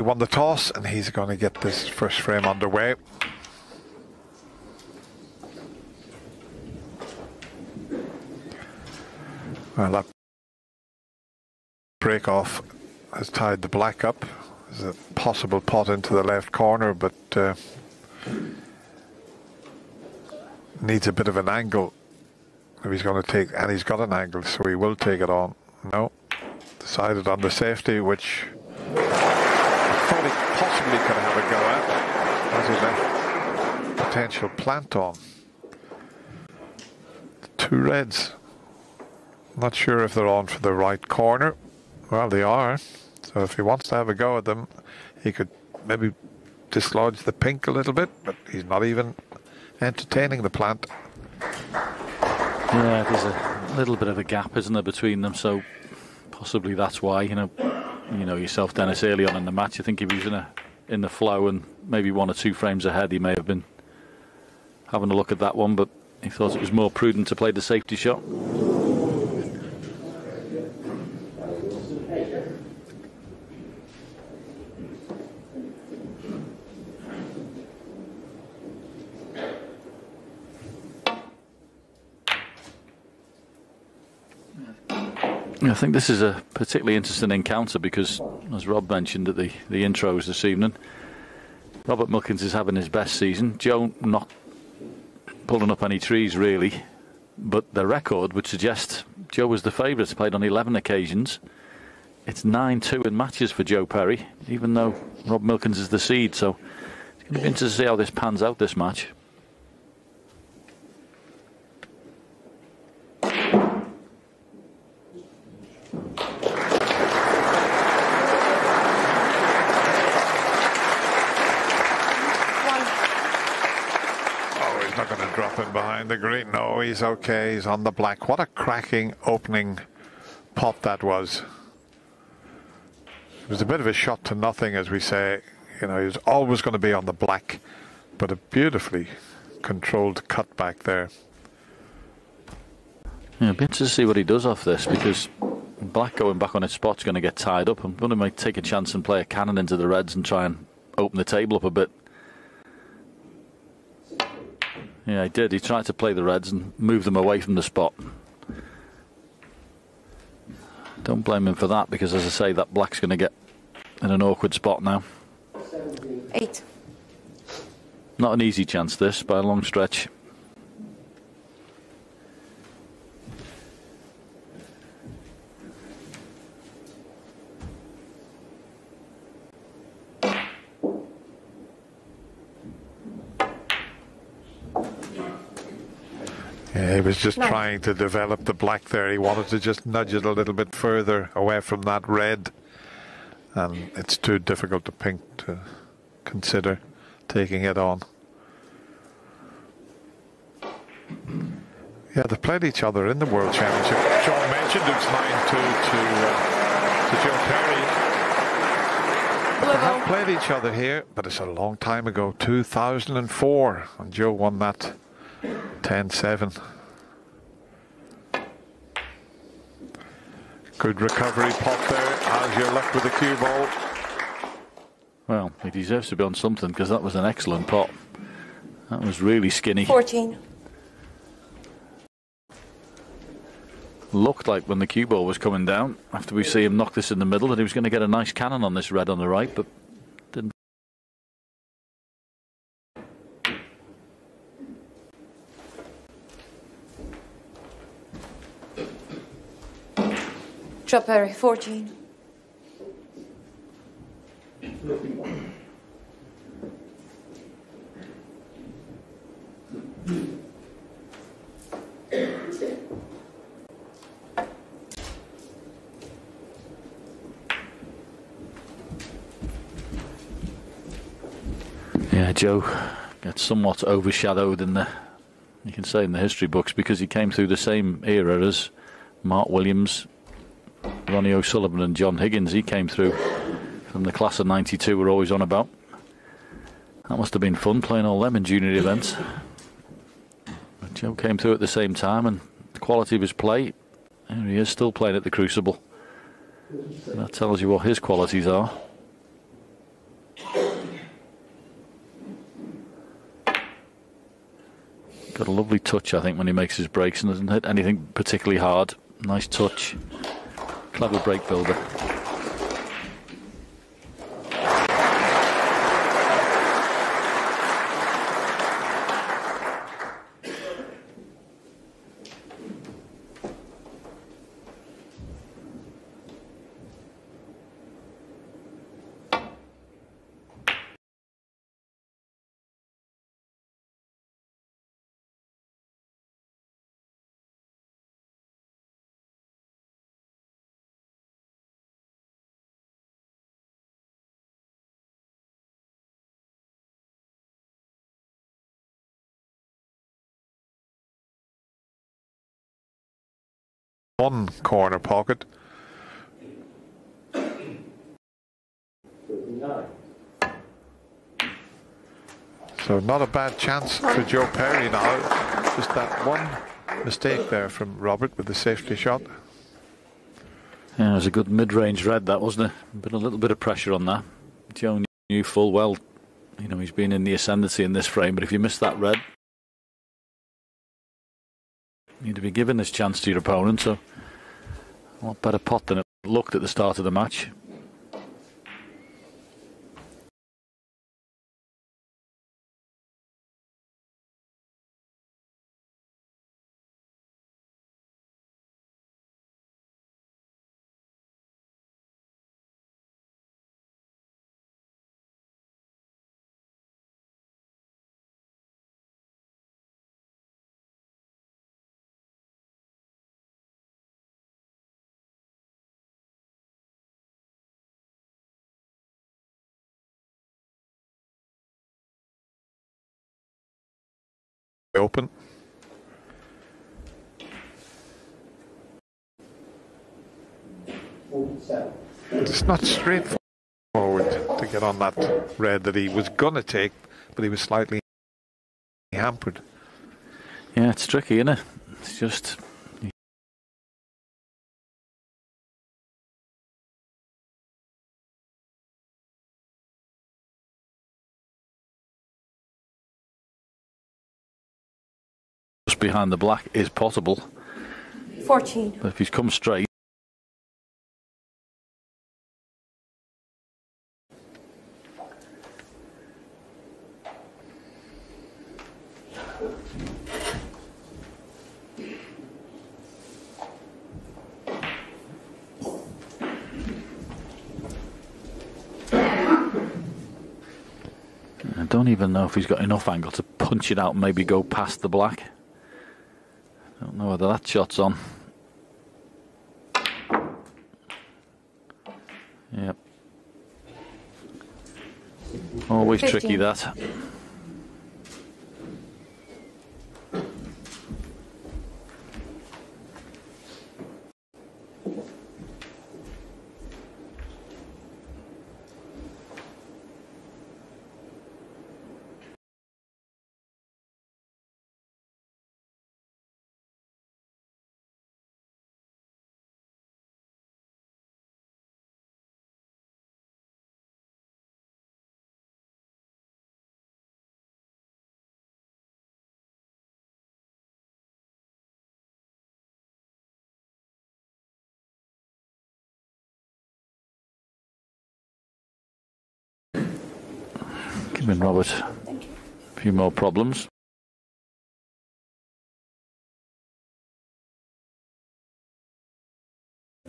won the toss, and he's going to get this first frame underway. Well, that break off has tied the black up. There's a possible pot into the left corner, but needs a bit of an angle. If he's going to take, and he's got an angle, so he will take it on. No, decided on the safety, which I thought he possibly could have a go at, as he left potential plant on. Two reds. Not sure if they're on for the right corner. Well, they are. So if he wants to have a go at them, he could maybe dislodge the pink a little bit, but he's not even entertaining the plant. Yeah, there's a little bit of a gap, isn't there, between them? So possibly that's why. You know yourself, Dennis. Early on in the match, I think if he was in the flow and maybe 1 or 2 frames ahead, he may have been having a look at that one, but he thought it was more prudent to play the safety shot. I think this is a particularly interesting encounter because, as Rob mentioned at the intros this evening, Robert Milkins is having his best season. Joe not pulling up any trees really, but the record would suggest Joe was the favourite. Played on 11 occasions. It's 9-2 in matches for Joe Perry, even though Rob Milkins is the seed. So it's going to be interesting to see how this pans out, this match. Behind the green. No, he's okay. He's on the black. What a cracking opening pot that was. It was a bit of a shot to nothing, as we say. You know, he was always going to be on the black, but a beautifully controlled cut back there. Yeah, it'll be interesting to see what he does off this, because black going back on its spot's going to get tied up. I'm going to might take a chance and play a cannon into the reds and try and open the table up a bit. Yeah, he did. He tried to play the reds and move them away from the spot. Don't blame him for that, because, as I say, that black's going to get in an awkward spot now. 8. Not an easy chance, this, by a long stretch. Yeah, he was just trying to develop the black there. He wanted to just nudge it a little bit further away from that red. And it's too difficult to pink to consider taking it on. Yeah, they played each other in the World Championship. John mentioned it's 9-2 to Joe Perry. They have played each other here, but it's a long time ago, 2004. And Joe won that 10-7. Good recovery pot there. How's your luck with the cue ball? Well, he deserves to be on something, because that was an excellent pot. That was really skinny. 14. Looked like when the cue ball was coming down, after we see him knock this in the middle, that he was going to get a nice cannon on this red on the right, but didn't. Joe Perry, 14. Yeah, Joe gets somewhat overshadowed in the, you can say, in the history books, because he came through the same era as Mark Williams, Ronnie O'Sullivan and John Higgins. He came through from the class of 92 we're always on about. That must have been fun, playing all them in junior events. But Joe came through at the same time, and the quality of his play, there he is, still playing at the Crucible. That tells you what his qualities are. Got a lovely touch, I think, when he makes his breaks and doesn't hit anything particularly hard. Nice touch. Clever break builder. One corner pocket. So not a bad chance for Joe Perry now. Just that one mistake there from Robert with the safety shot. Yeah, it was a good mid-range red, that, wasn't it? But a little bit of pressure on that. Joe knew full well, you know, he's been in the ascendancy in this frame, but if you miss that red, you need to be giving this chance to your opponent, so a lot better pot than it looked at the start of the match. Open. It's not straightforward to get on that red that he was going to take, but he was slightly hampered. Yeah, it's tricky, isn't it? It's just... just behind the black is possible. 14. But if he's come straight... I don't even know if he's got enough angle to punch it out and maybe go past the black. Don't know whether that shot's on. Yep. Always 15. tricky, that. Giving Robert a few more problems.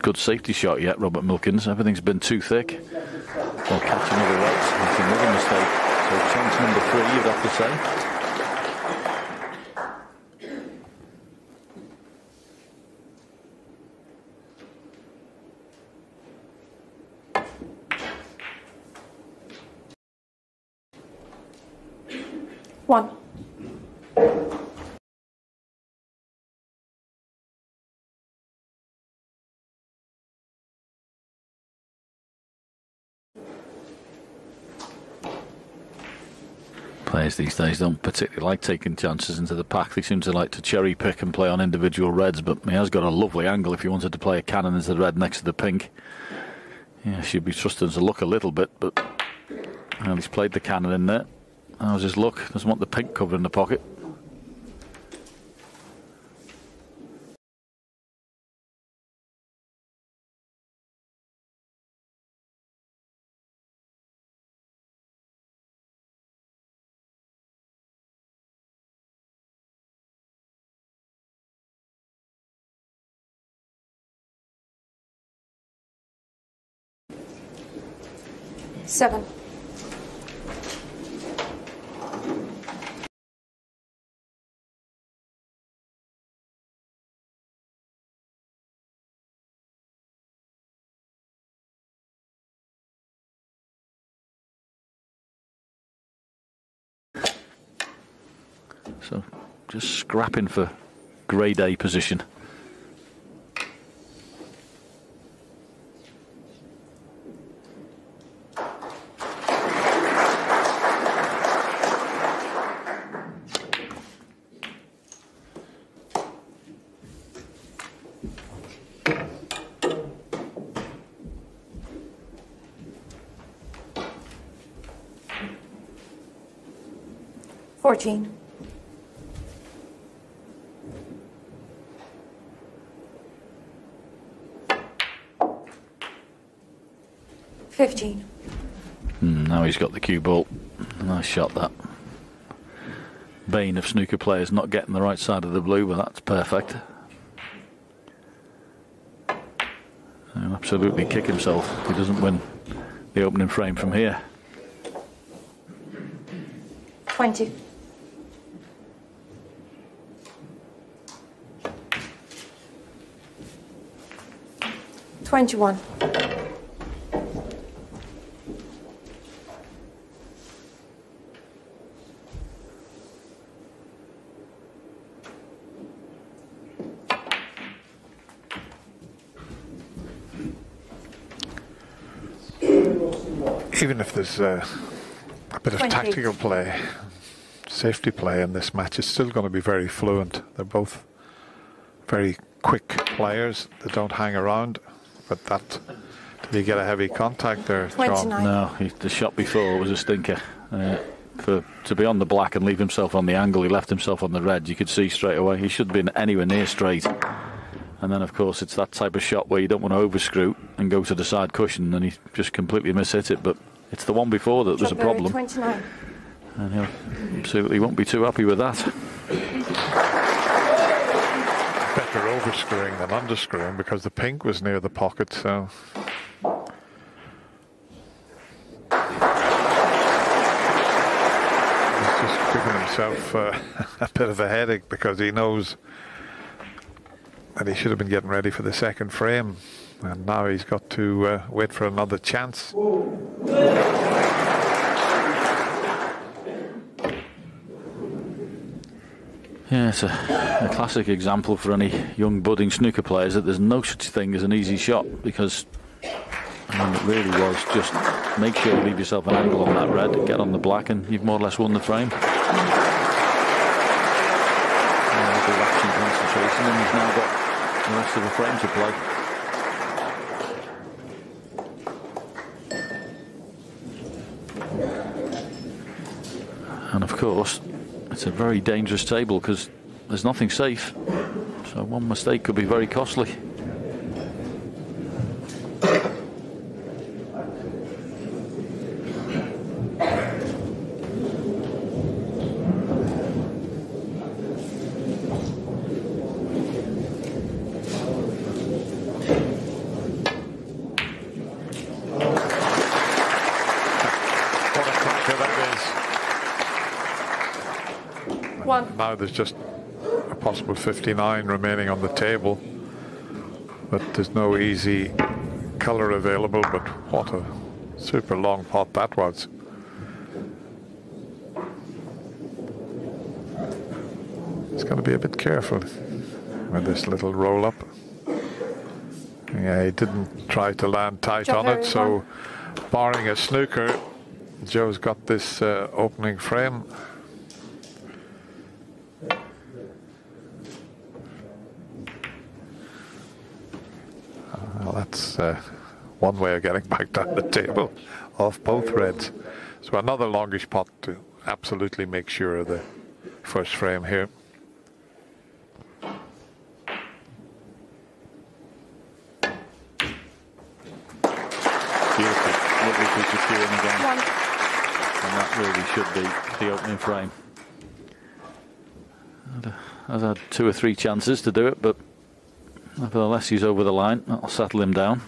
Good safety shot yet, Robert Milkins. Everything's been too thick. Or catching other reds. That's another mistake. So chance number 3, you'd have to say. One. Players these days don't particularly like taking chances into the pack. They seem to like to cherry pick and play on individual reds, but he has got a lovely angle if you wanted to play a cannon into the red next to the pink. Yeah, she'd be trusting to look a little bit, but well, he's played the cannon in there. How's his luck? Doesn't want the pink cover in the pocket. 7. So just scrapping for grade A position. $14. 15. Now he's got the cue ball. Nice shot, that. Bane of snooker players not getting the right side of the blue, but that's perfect. He'll absolutely kick himself if he doesn't win the opening frame from here. 20. 21. Even if there's a bit of tactical play, safety play in this match, it's still going to be very fluent. They're both very quick players. They don't hang around. But that, did he get a heavy contact there, John? No, the shot before was a stinker. To be on the black and leave himself on the angle, he left himself on the red. You could see straight away he should have been anywhere near straight. And then, of course, it's that type of shot where you don't want to overscrew and go to the side cushion, and he just completely mishit it. But it's the one before that there's a problem. 29. And he absolutely won't be too happy with that. Better overscrewing than underscrewing because the pink was near the pocket, so... He's just giving himself a bit of a headache because he knows that he should have been getting ready for the second frame, and now he's got to wait for another chance. Yeah, it's a classic example for any young budding snooker players that there's no such thing as an easy shot, because I mean, it really was just make sure you leave yourself an angle on that red, get on the black, and you've more or less won the frame. Relaxing concentration, and he's now got the rest of the frame to play. And of course, it's a very dangerous table because there's nothing safe, so one mistake could be very costly. Now there's just a possible 59 remaining on the table, but there's no easy colour available. But what a super long pot that was. He's got to be a bit careful with this little roll up. Yeah, he didn't try to land tight on it, so barring a snooker, Joe's got this opening frame. Well, that's one way of getting back down the table off both reds. So another longish pot to absolutely make sure of the first frame here. Beautiful, lovely piece of cueing again. And that really should be the opening frame. I've had 2 or 3 chances to do it, but nevertheless, he's over the line. That'll settle him down.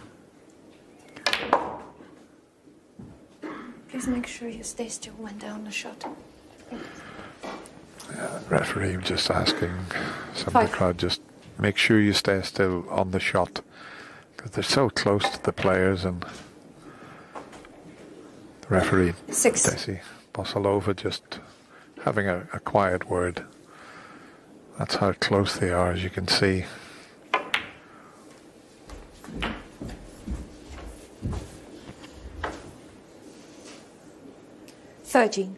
Please make sure you stay still when down the shot. Referee just asking some of the crowd, just make sure you stay still on the shot, because they're so close to the players. And the referee, 6. Desi Bosalova, just having a quiet word. That's how close they are, as you can see. $13.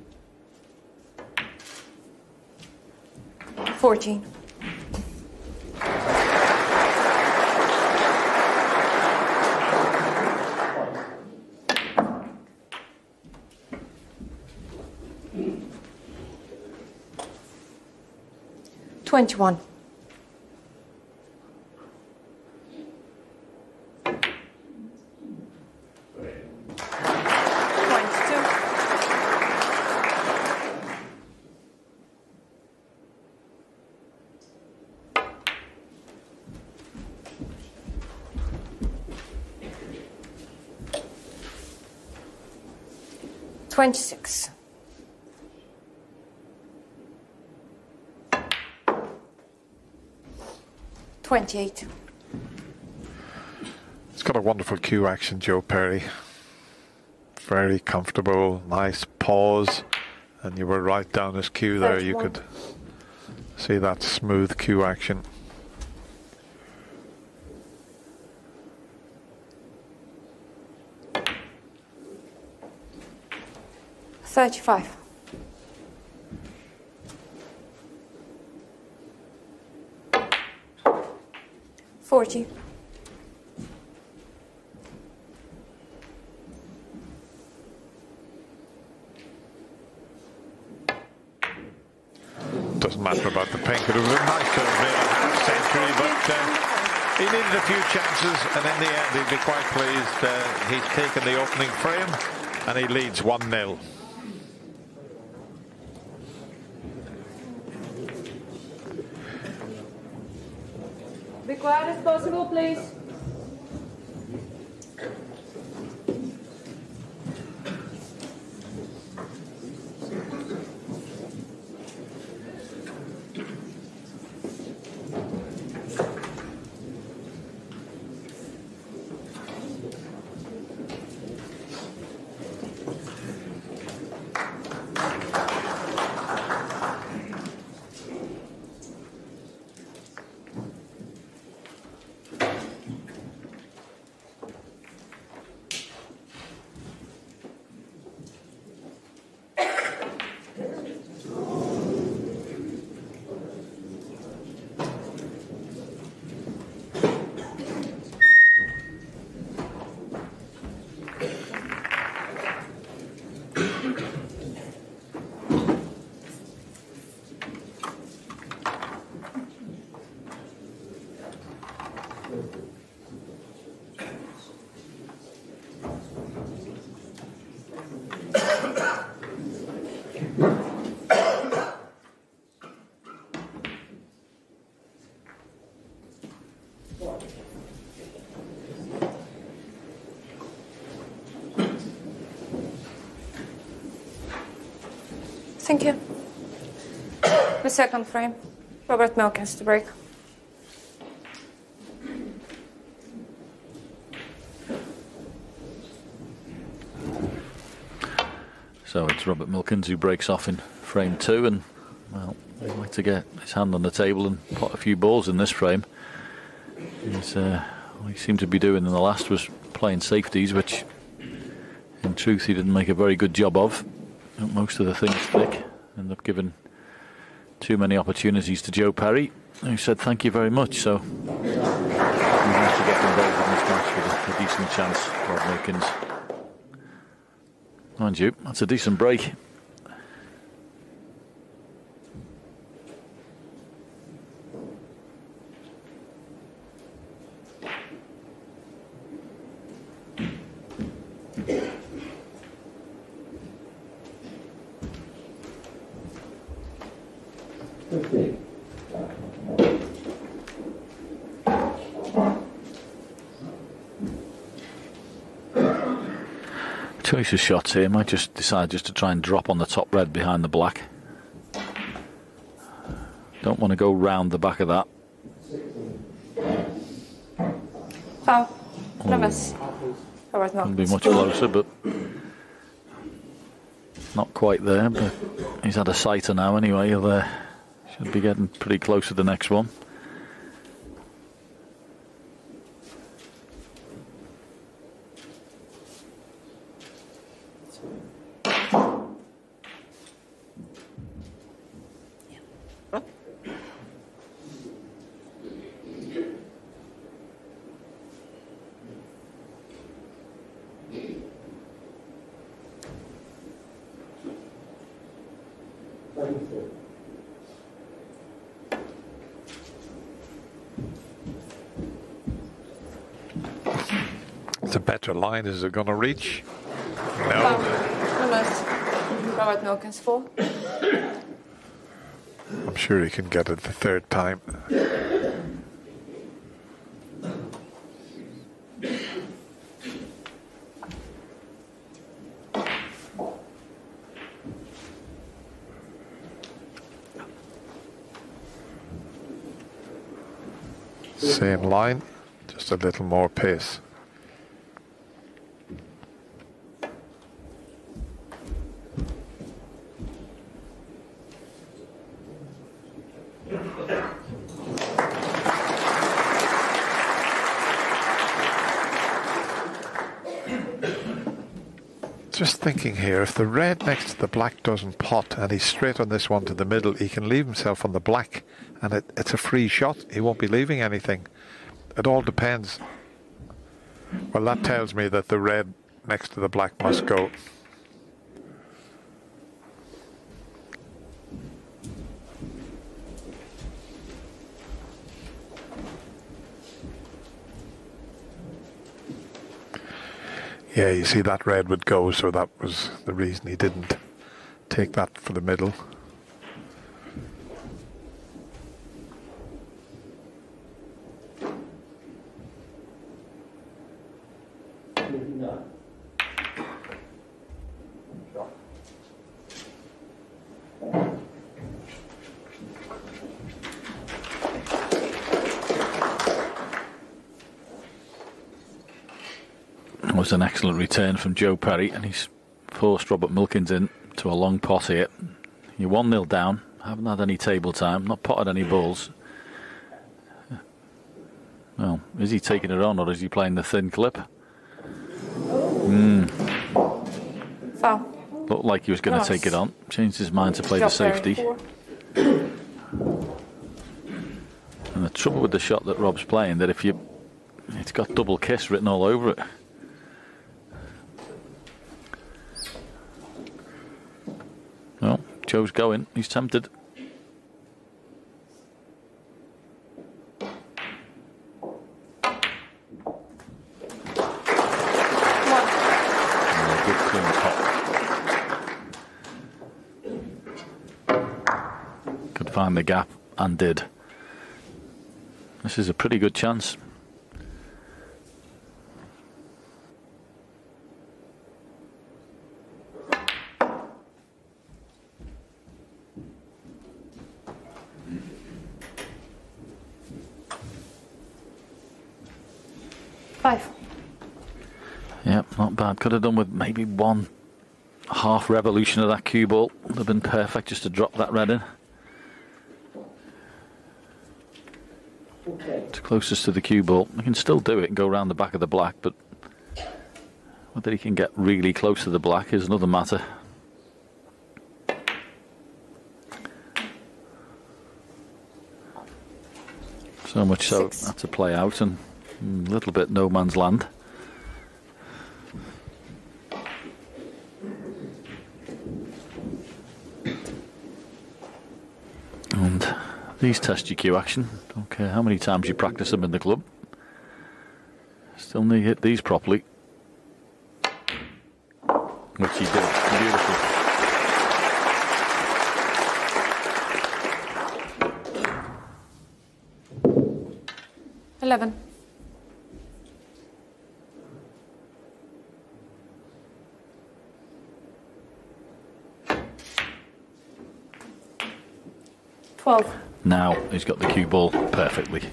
14. $21. 26. 28. It's got a wonderful cue action, Joe Perry. Very comfortable, nice pause, and you were right down his cue there. 31. You could see that smooth cue action. $35. 40. Doesn't matter about the pink. It would have been nice to have made a half century, but he needed a few chances, and in the end he'd be quite pleased. He's taken the opening frame and he leads 1-0. Be quiet as possible, please. Thank you. The second frame. Robert Milkins to break. So it's Robert Milkins who breaks off in frame 2, and well, he'd like to get his hand on the table and pot a few balls in this frame. What he seemed to be doing in the last was playing safeties, which in truth he didn't make a very good job of. Most of the things thick, ended up giving too many opportunities to Joe Perry, who said thank you very much. So he managed to get involved in this match with a decent chance, Rob Milkins. Mind you, that's a decent break. Choice of shots here. Might just decide just to try and drop on the top red behind the black. Don't want to go round the back of that. Foul. Reverse. Robert Can Milkins. be much closer, but not quite there. But he's had a sighter now anyway. He'll should be getting pretty close to the next one. It's a better line. Is it going to reach? Foul. No. Reverse. Robert Milkins 4. I'm sure he can get it the third time. Same line, just a little more pace. Just thinking here, if the red next to the black doesn't pot and he's straight on this one to the middle, he can leave himself on the black and it's a free shot. He won't be leaving anything. It all depends. Well, that tells me that the red next to the black must go. Yeah, you see that red would go, so that was the reason he didn't take that for the middle. That was an excellent return from Joe Perry, and he's forced Robert Milkins in to a long pot here. You're 1-0 down, haven't had any table time, not potted any balls. Well, is he taking it on or is he playing the thin clip? Foul. Looked like he was going to take it on. Changed his mind to play the safety. And the trouble with the shot that Rob's playing, that if you, it's got double kiss written all over it. Well, Joe's going. He's tempted. Good clean pot. Could find the gap and did. This is a pretty good chance. Yep, not bad. Could have done with maybe one half revolution of that cue ball. Would have been perfect just to drop that red in. It's closest to the cue ball. He can still do it and go around the back of the black, but whether he can get really close to the black is another matter. So much so that's a play out and a little bit no man's land. And these test your cue action. Don't care how many times you practice them in the club. Still need to hit these properly. Which he did. Beautiful. $11. 12. Now he's got the cue ball perfectly.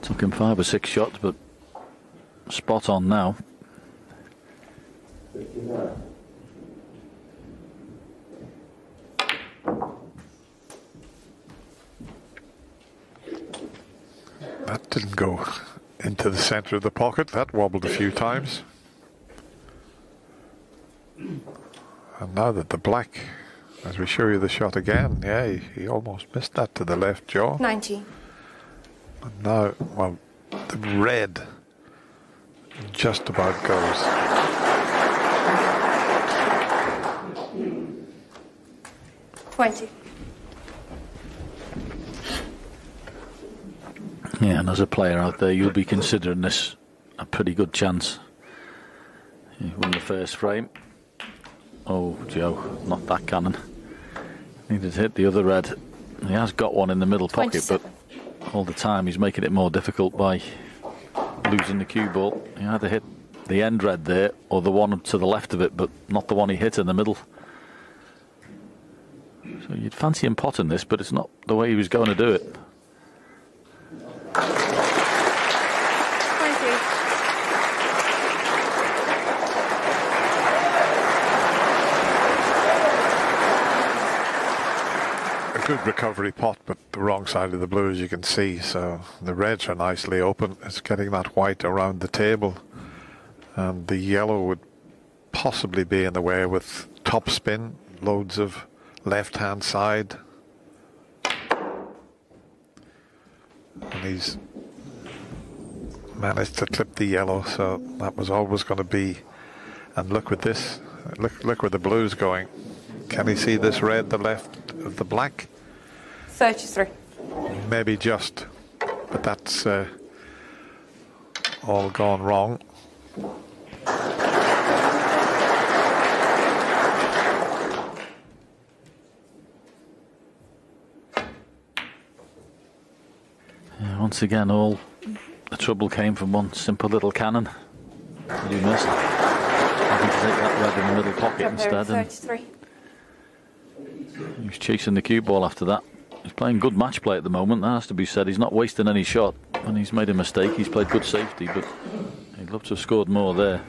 Took him 5 or 6 shots, but spot on now. That didn't go into the centre of the pocket. That wobbled a few times. And now that the black, as we show you the shot again, yeah, he almost missed that to the left jaw. 90. And now, well, the red just about goes. $20. Yeah, and as a player out there, you'll be considering this a pretty good chance. He won the first frame. Oh, Joe, not that cannon. Needed to hit the other red. He has got one in the middle pocket, 27. but all the time he's making it more difficult by losing the cue ball. He had to hit the end red there, or the one to the left of it, but not the one he hit in the middle. So you'd fancy him potting this, but it's not the way he was going to do it. 20. A good recovery pot, but the wrong side of the blue, as you can see. So the reds are nicely open. It's getting that white around the table. And the yellow would possibly be in the way with top spin, loads of left-hand side. And he's managed to clip the yellow, so that was always going to be. And look with this, look where the blue's going. Can he see this red, the left of the black? 33. Maybe just, but that's all gone wrong. Once again, all the trouble came from one simple little cannon that he missed. Having to take that red in the middle pocket instead. 33. And he was chasing the cue ball after that. He's playing good match play at the moment, that has to be said. He's not wasting any shot. When he's made a mistake, he's played good safety, but he'd love to have scored more there.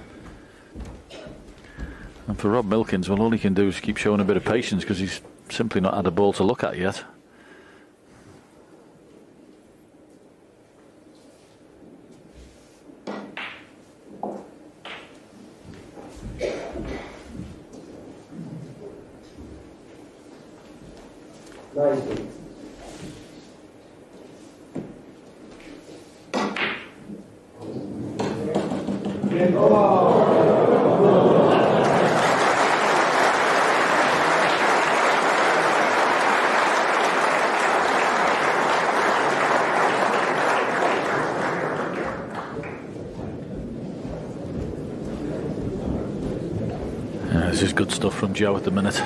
And for Rob Milkins, well, all he can do is keep showing a bit of patience, because he's simply not had a ball to look at yet. This is good stuff from Joe at the minute.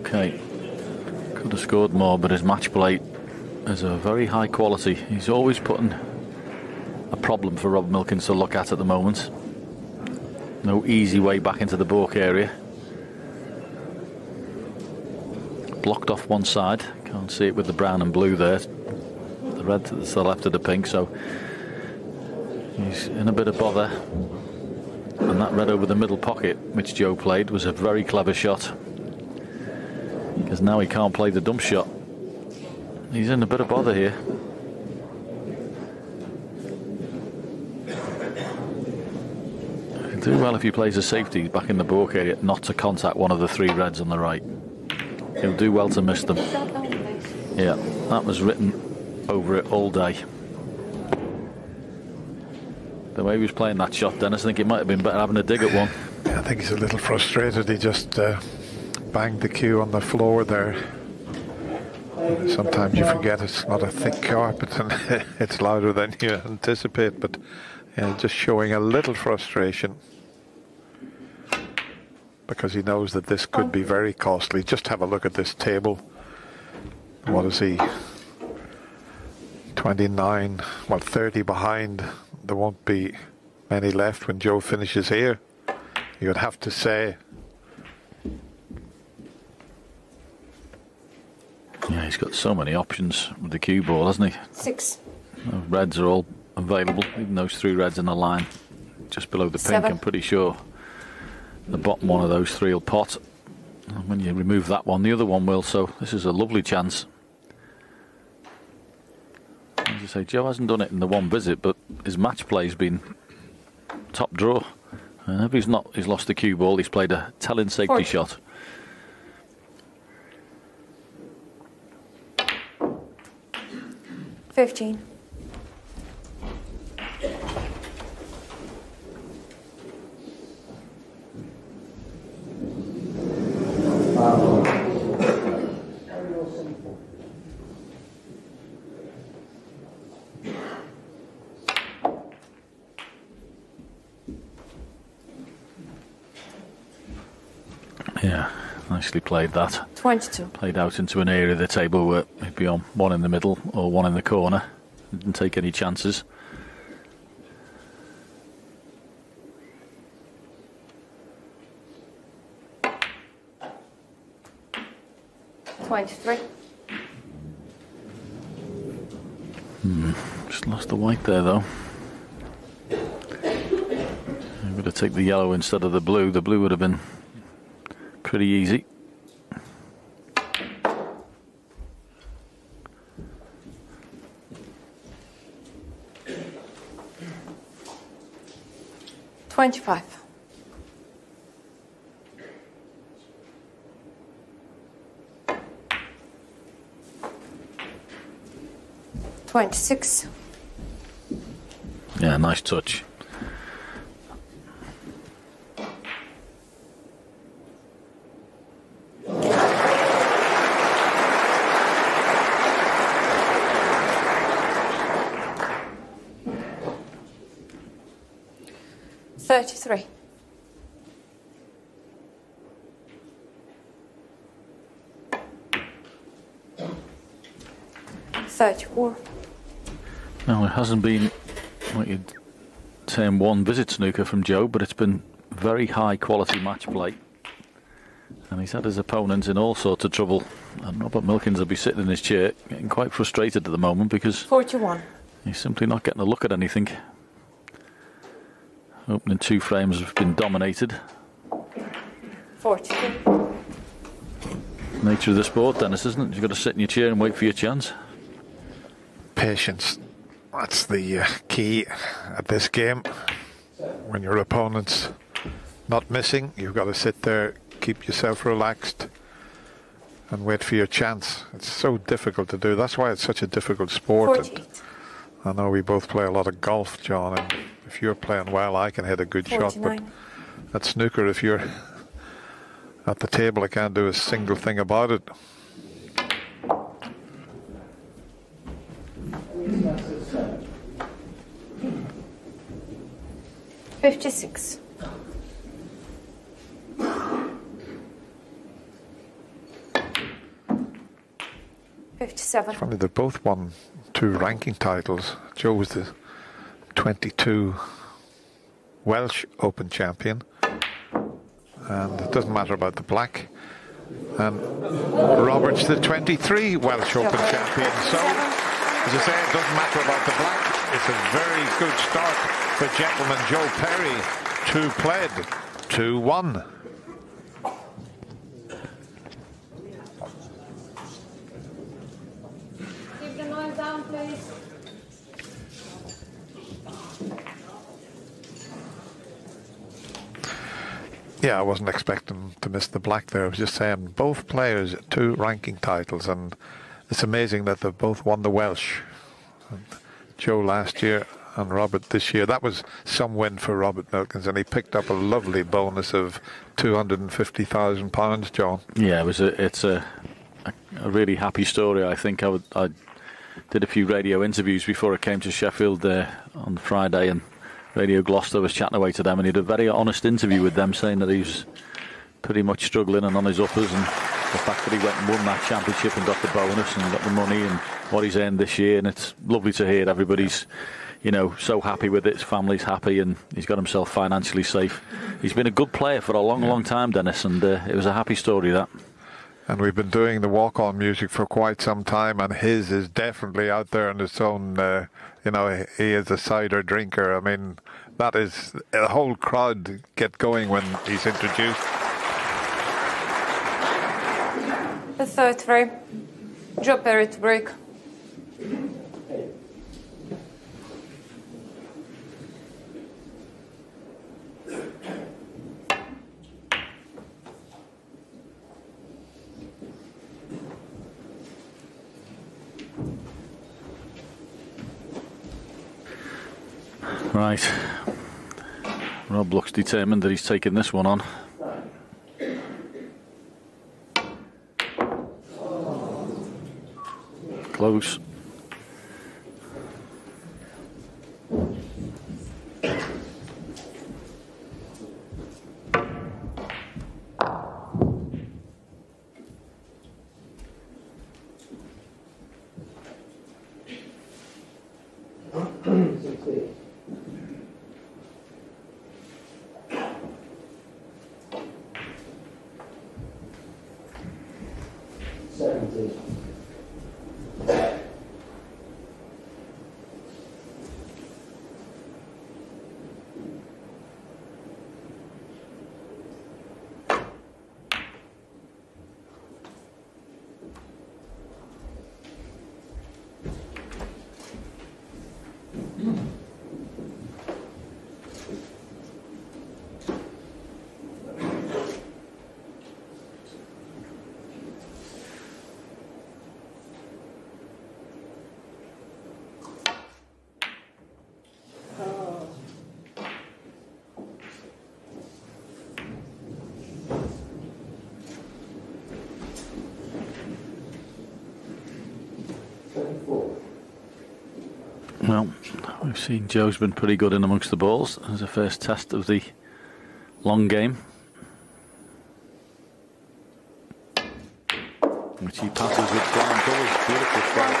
Okay, could have scored more, but his match play is a very high quality. He's always putting a problem for Rob Milkins to look at the moment. No easy way back into the balk area. Blocked off one side. Can't see it with the brown and blue there. The red to the left of the pink, so he's in a bit of bother. And that red over the middle pocket, which Joe played, was a very clever shot. Because now he can't play the dump shot. He's in a bit of bother here. He'll do well if he plays a safety back in the balk area, not to contact one of the 3 reds on the right. He'll do well to miss them. Yeah, that was written over it all day. The way he was playing that shot, Dennis, I think it might have been better having a dig at one. Yeah, I think he's a little frustrated. He just banged the cue on the floor there. Sometimes you forget it's not a thick carpet and it's louder than you anticipate, but just showing a little frustration because he knows that this could be very costly. Just have a look at this table. What is he? 29, well, 30 behind. There won't be many left when Joe finishes here. You would have to say. He's got so many options with the cue ball, hasn't he? 6. Reds are all available, even those 3 reds in the line just below the pink. 7. I'm pretty sure the bottom one of those 3 will pot. And when you remove that one, the other one will. So this is a lovely chance. As I say, Joe hasn't done it in the one visit, but his match play's been top draw. If he's lost the cue ball, he's played a telling safety 40. shot. $15. Yeah, nicely played that. 22. Played out into an area of the table where he'd be on one in the middle or one in the corner. Didn't take any chances. $23. Just lost the white there, though. I'm going to take the yellow instead of the blue. The blue would have been pretty easy. $25. $26. Yeah, nice touch. $33. $34. No, it hasn't been what you'd say in one visit snooker from Joe, but it's been very high quality match play. And he's had his opponents in all sorts of trouble. And Robert Milkins will be sitting in his chair getting quite frustrated at the moment because 41. he's simply not getting a look at anything. Opening 2 frames have been dominated. 42. Nature of the sport, Dennis, isn't it? You've got to sit in your chair and wait for your chance. Patience. That's the key at this game. When your opponent's not missing, you've got to sit there, keep yourself relaxed and wait for your chance. It's so difficult to do. That's why it's such a difficult sport. 48. I know we both play a lot of golf, John, and if you're playing well, I can hit a good 49. shot. But at snooker, if you're at the table, I can't do a single thing about it. $56. $57. Funny, they both won 2 ranking titles. Joe was the 22 Welsh Open champion, and it doesn't matter about the black. And Robert's the 23 Welsh Open champion. So, as I say, it doesn't matter about the black. It's a very good start for gentleman Joe Perry. 2 played, 2 won. Keep the noise down, please. Yeah, I wasn't expecting to miss the black there. I was just saying both players 2 ranking titles, and it's amazing that they've both won the Welsh. And Joe last year and Robert this year. That was some win for Robert Milkins, and he picked up a lovely bonus of £250,000, John. Yeah, it's a really happy story. I think I did a few radio interviews before I came to Sheffield on Friday, and Radio Gloucester was chatting away to them, and he had a very honest interview with them, saying that he was pretty much struggling and on his uppers, and the fact that he went and won that championship and got the bonus and got the money and what he's earned this year. And it's lovely to hear everybody's, so happy with it. His family's happy, and he's got himself financially safe. He's been a good player for a long, long time, Dennis, and it was a happy story, that. And we've been doing the walk-on music for quite some time, and his is definitely out there on its own. You know, he is a cider drinker. I mean, that is, the whole crowd get going when he's introduced. The third frame. Joe Perry to break. Right. Rob looks determined that he's taking this one on. Close. Well, we've seen Joe's been pretty good in amongst the balls as a first test of the long game, which he passes with blind balls. Beautiful strike.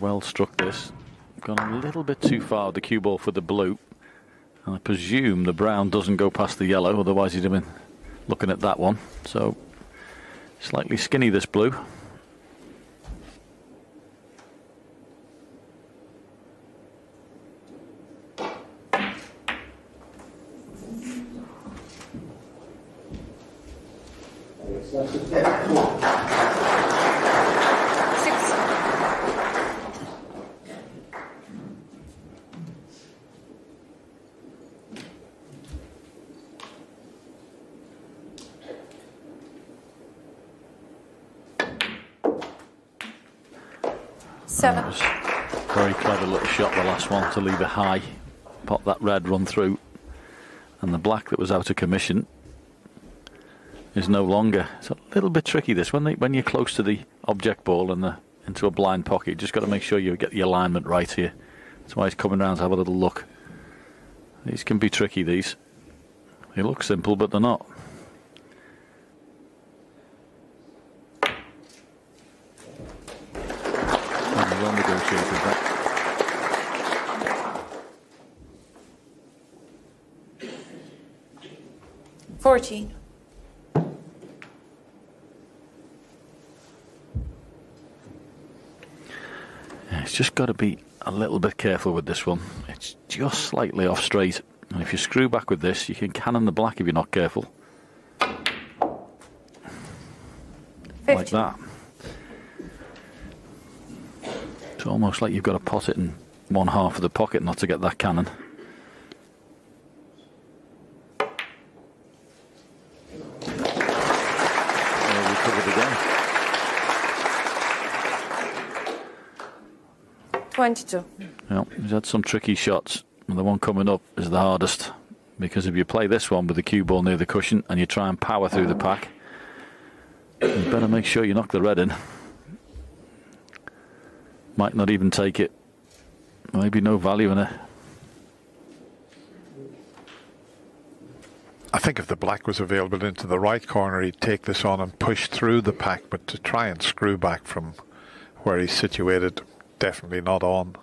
Well struck this. Gone a little bit too far with the cue ball for the blue, and I presume the brown doesn't go past the yellow, otherwise he'd have been looking at that one. So slightly skinny, this blue. Seven. That was a very clever little shot, the last one, to leave it high, pop that red, run through, and the black that was out of commission is no longer. It's a little bit tricky, this, when you're close to the object ball and into a blind pocket. You just got to make sure you get the alignment right here. That's why he's coming around to have a little look. These can be tricky, these. They look simple, but they're not. Well negotiated, that. $14. Yeah, it's just got to be a little bit careful with this one. It's just slightly off straight, and if you screw back with this, you can cannon the black if you're not careful. 15. Like that. It's almost like you've got to pot it in one half of the pocket not to get that cannon. There, we covered again. 22. Well, he's had some tricky shots, and the one coming up is the hardest, because if you play this one with the cue ball near the cushion and you try and power through the pack, you better make sure you knock the red in. Might not even take it. Maybe no value in it. I think if the black was available into the right corner, he'd take this on and push through the pack, but to try and screw back from where he's situated, definitely not on.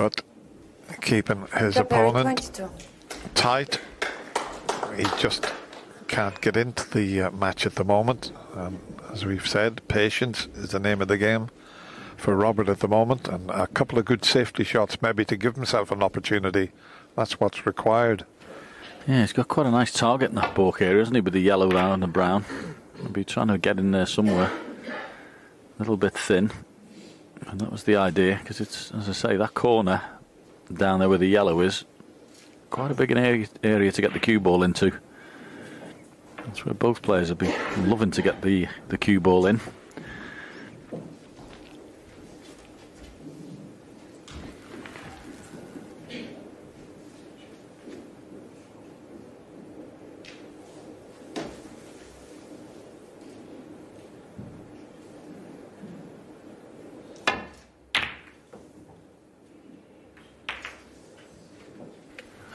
but keeping his opponent tight. He just can't get into the match at the moment. As we've said, patience is the name of the game for Robert at the moment, and a couple of good safety shots maybe to give himself an opportunity. That's what's required. Yeah, he's got quite a nice target in that baulk area, hasn't he, with the yellow there and the brown. He'll be trying to get in there somewhere. A little bit thin, and that was the idea, because it's, as I say, that corner down there where the yellow is, quite a big area to get the cue ball into. That's where both players will be loving to get the cue ball in.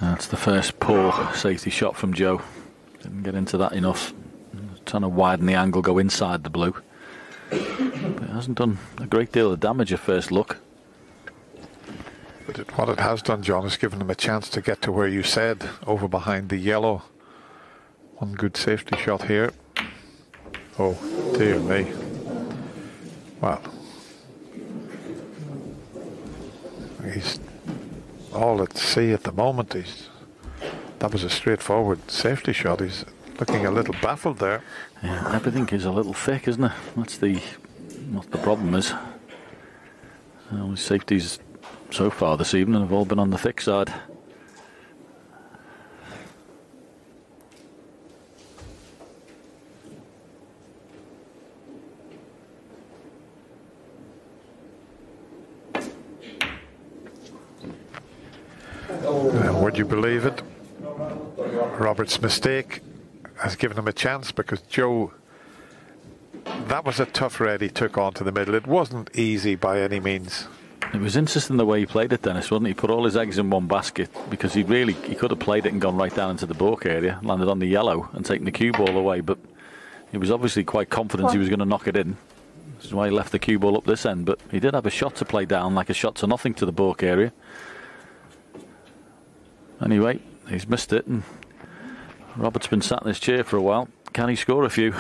That's the first poor safety shot from Joe. Didn't get into that enough. Trying to widen the angle, go inside the blue. But it hasn't done a great deal of damage at first look. But what it has done, John, is given him a chance to get to where you said, over behind the yellow. One good safety shot here. Oh, dear me. Well, he's all at sea at the moment. That was a straightforward safety shot. He's looking a little baffled there. Yeah, everything is a little thick, isn't it? That's what the problem is. His safeties so far this evening have all been on the thick side. Would you believe it? Robert's mistake has given him a chance, because Joe, that was a tough red he took onto the middle. It wasn't easy by any means. It was interesting the way he played it, Dennis, wasn't he? He put all his eggs in one basket, because he could have played it and gone right down into the baulk area, landed on the yellow and taken the cue ball away, but he was obviously quite confident he was going to knock it in. This is why he left the cue ball up this end, but he did have a shot to play down, like a shot to nothing to the baulk area. Anyway, he's missed it, and Robert's been sat in his chair for a while. Can he score a few?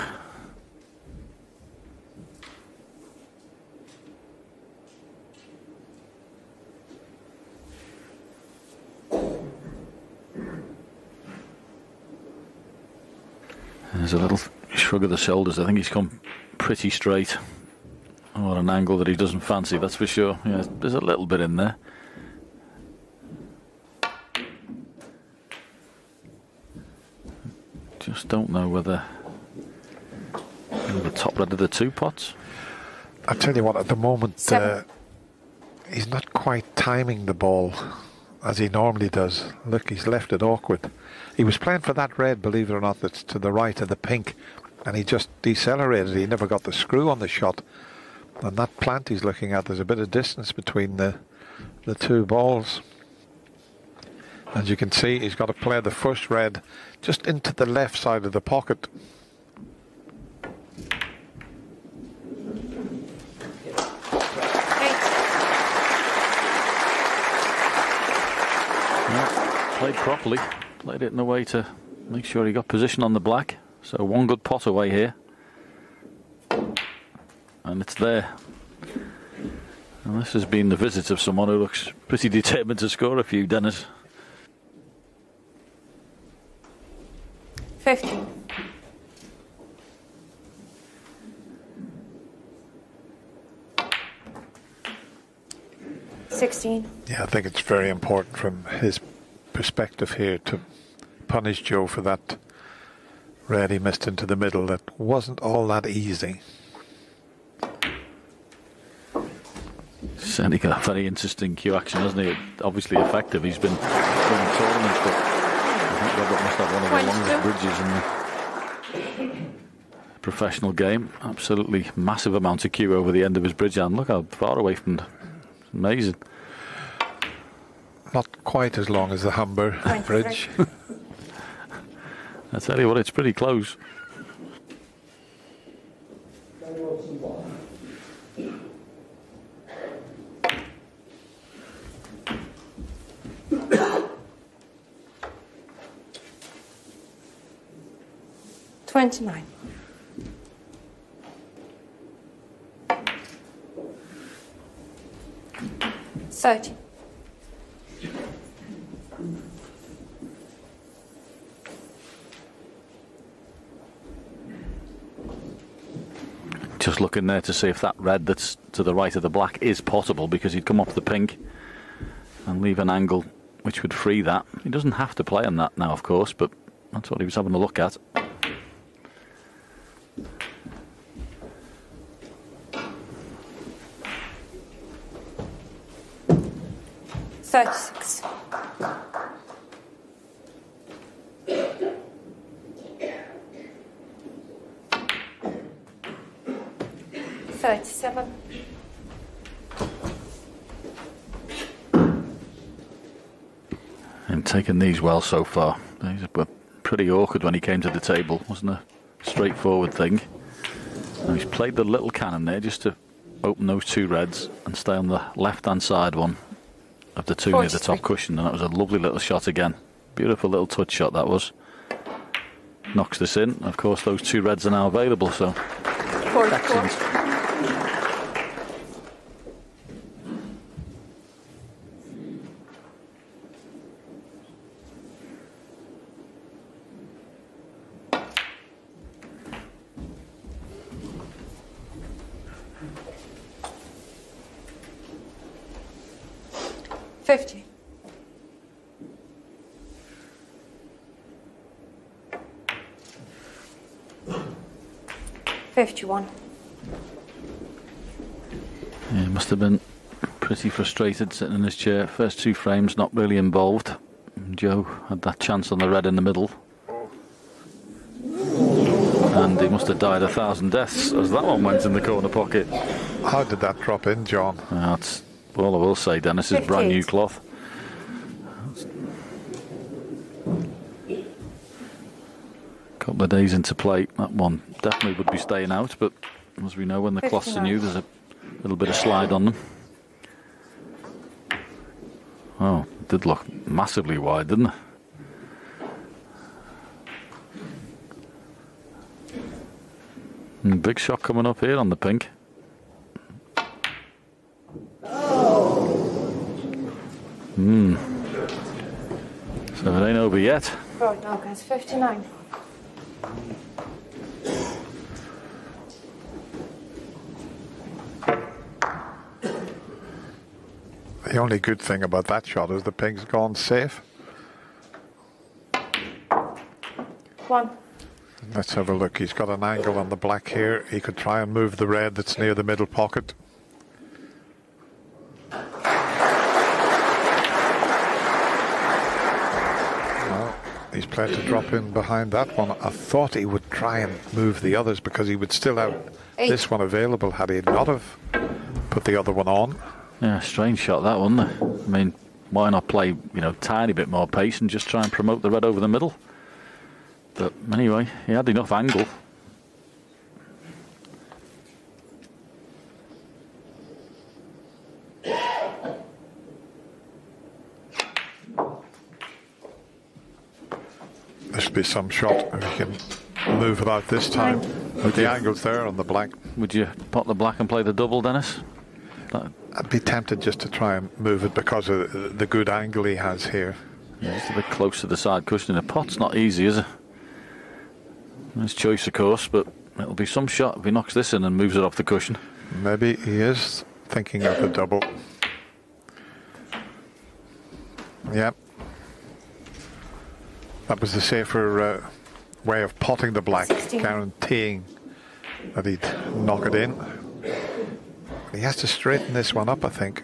There's a little shrug of the shoulders. I think he's come pretty straight. Oh, at an angle that he doesn't fancy, that's for sure. Yeah, there's a little bit in there. Just don't know whether the top red of the two pots. I tell you what, at the moment he's not quite timing the ball as he normally does. Look, he's left it awkward. He was playing for that red, believe it or not, that's to the right of the pink, and he just decelerated. He never got the screw on the shot. And that plant he's looking at, there's a bit of distance between the two balls. As you can see, he's got to play the first red just into the left side of the pocket. Yeah, played properly. Played it in a way to make sure he got position on the black. So one good pot away here. And it's there. And this has been the visit of someone who looks pretty determined to score a few, Dennis. 15. Yeah, I think it's very important from his perspective here to punish Joe for that red he missed into the middle. That wasn't all that easy. Certainly got a very interesting cue action, hasn't he? Obviously effective. He's been winning tournaments, but I think Robert must have one of the longest bridges in the professional game. Absolutely massive amount of cue over the end of his bridge hand. Look how far away from it. Amazing. Not quite as long as the Humber bridge. I tell you what, it's pretty close. 29. $30. Just looking there to see if that red that's to the right of the black is possible, because he'd come off the pink and leave an angle which would free that. He doesn't have to play on that now, of course, but that's what he was having a look at. $36. $37. And taking these well so far. These were pretty awkward when he came to the table. Wasn't a straightforward thing. Now he's played the little cannon there just to open those two reds and stay on the left-hand side one of the two near the top cushion, and that was a lovely little shot again. Beautiful little touch shot that was. Knocks this in. Of course, those two reds are now available, so excellent. $50. $51. Yeah, he must have been pretty frustrated sitting in his chair. First two frames not really involved. Joe had that chance on the red in the middle. And he must have died 1,000 deaths as that one went in the corner pocket. How did that drop in, John? That's all I will say, Dennis. Is brand new cloth. Couple of days into play, that one definitely would be staying out, but as we know, when the cloths are new, there's a little bit of slide on them. Oh, it did look massively wide, didn't it? And big shot coming up here on the pink. So it ain't over yet. Right, Milkins, 59. The only good thing about that shot is the pink's gone safe. 1. Let's have a look. He's got an angle on the black here. He could try and move the red that's near the middle pocket. Well, he's played to drop in behind that one. I thought he would try and move the others because he would still have this one available had he not have put the other one on. Yeah, strange shot that one. I mean, why not play, tiny bit more pace and just try and promote the red over the middle? But anyway, he had enough angle. There should be some shot if he can move it out this time. With the angles there on the black. Would you pot the black and play the double, Dennis? I'd be tempted just to try and move it because of the good angle he has here. Yeah, just a bit close to the side cushion. A pot's not easy, is it? Nice choice, of course, but it'll be some shot if he knocks this in and moves it off the cushion. Maybe he is thinking of the double. Yep. That was the safer way of potting the black, 16. guaranteeing that he'd knock it in. He has to straighten this one up, I think.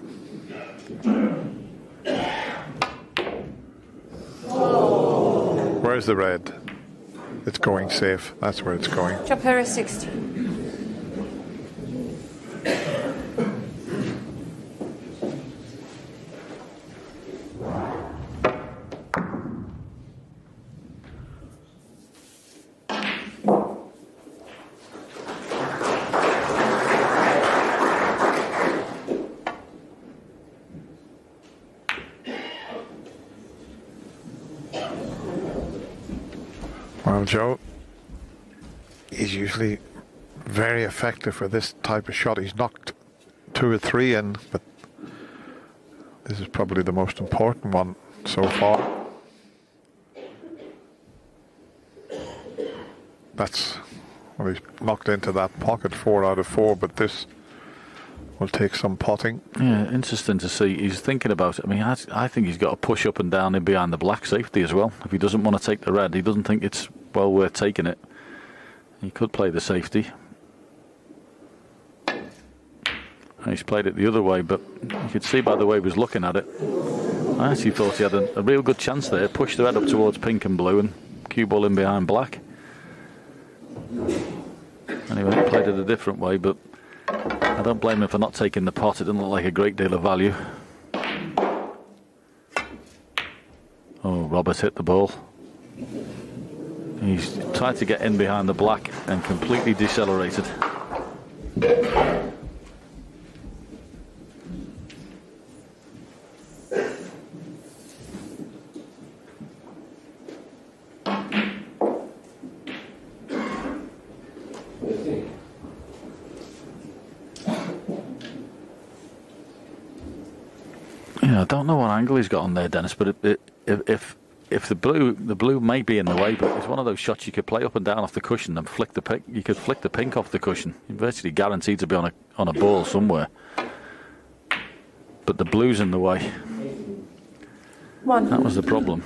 Where's the red? It's going safe. That's where it's going. Chop here is 60. Well, Joe, he's usually very effective for this type of shot. He's knocked 2 or 3 in, but this is probably the most important one so far. That's, well, he's knocked into that pocket 4 out of 4, but this will take some potting. Yeah, interesting to see. He's thinking about it. I mean, I think he's got to push up and down in behind the black safety as well. If he doesn't want to take the red, he doesn't think it's well worth taking it. He could play the safety. He's played it the other way, but you could see by the way he was looking at it, I actually thought he had a real good chance there. Pushed the red up towards pink and blue and cue ball in behind black. Anyway, he played it a different way, but I don't blame him for not taking the pot. It doesn't look like a great deal of value. Oh, Robert hit the ball. He's tried to get in behind the black and completely decelerated. Yeah, I don't know what angle he's got on there, Dennis, but if the blue may be in the way, but it's one of those shots you could play up and down off the cushion and flick the pink. You could flick the pink off the cushion. You're virtually guaranteed to be on a ball somewhere. But the blue's in the way. 1. That was the problem.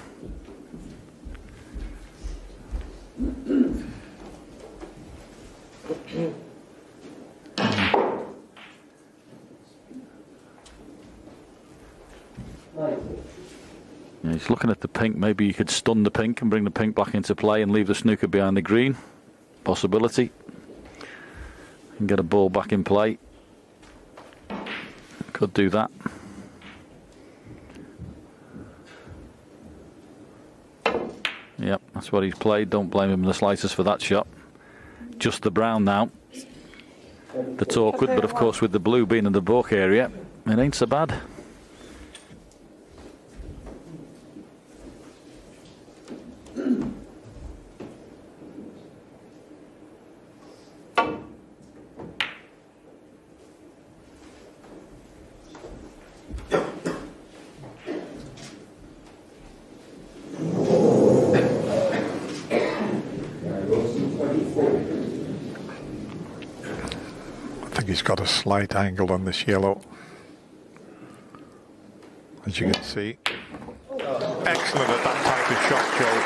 Yeah, he's looking at the pink. Maybe you could stun the pink and bring the pink back into play and leave the snooker behind the green. Possibility. And get a ball back in play. Could do that. Yep, that's what he's played. Don't blame him in the slightest for that shot. Just the brown now. That's awkward, but of course with the blue being in the book area, it ain't so bad. He's got a slight angle on this yellow, as you can see. Excellent at that type of shot, Joe.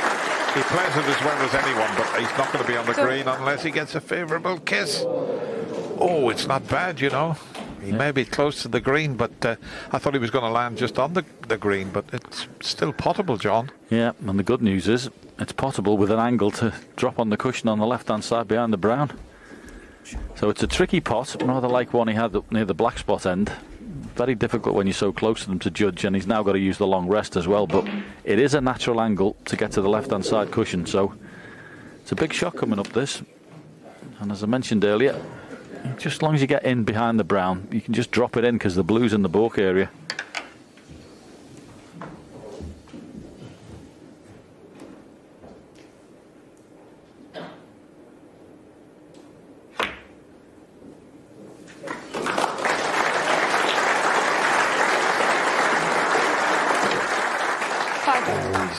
He plays it as well as anyone, but he's not going to be on the green unless he gets a favourable kiss. Oh, it's not bad, you know. He may be close to the green, but I thought he was going to land just on the green, but it's still potable, John. Yeah, and the good news is it's potable with an angle to drop on the cushion on the left-hand side behind the brown. So it's a tricky pot, rather like one he had near the black spot end. Very difficult when you're so close to them to judge, and he's now got to use the long rest as well, but it is a natural angle to get to the left-hand side cushion, so it's a big shot coming up this. And as I mentioned earlier, just as long as you get in behind the brown, you can just drop it in because the blue's in the balk area.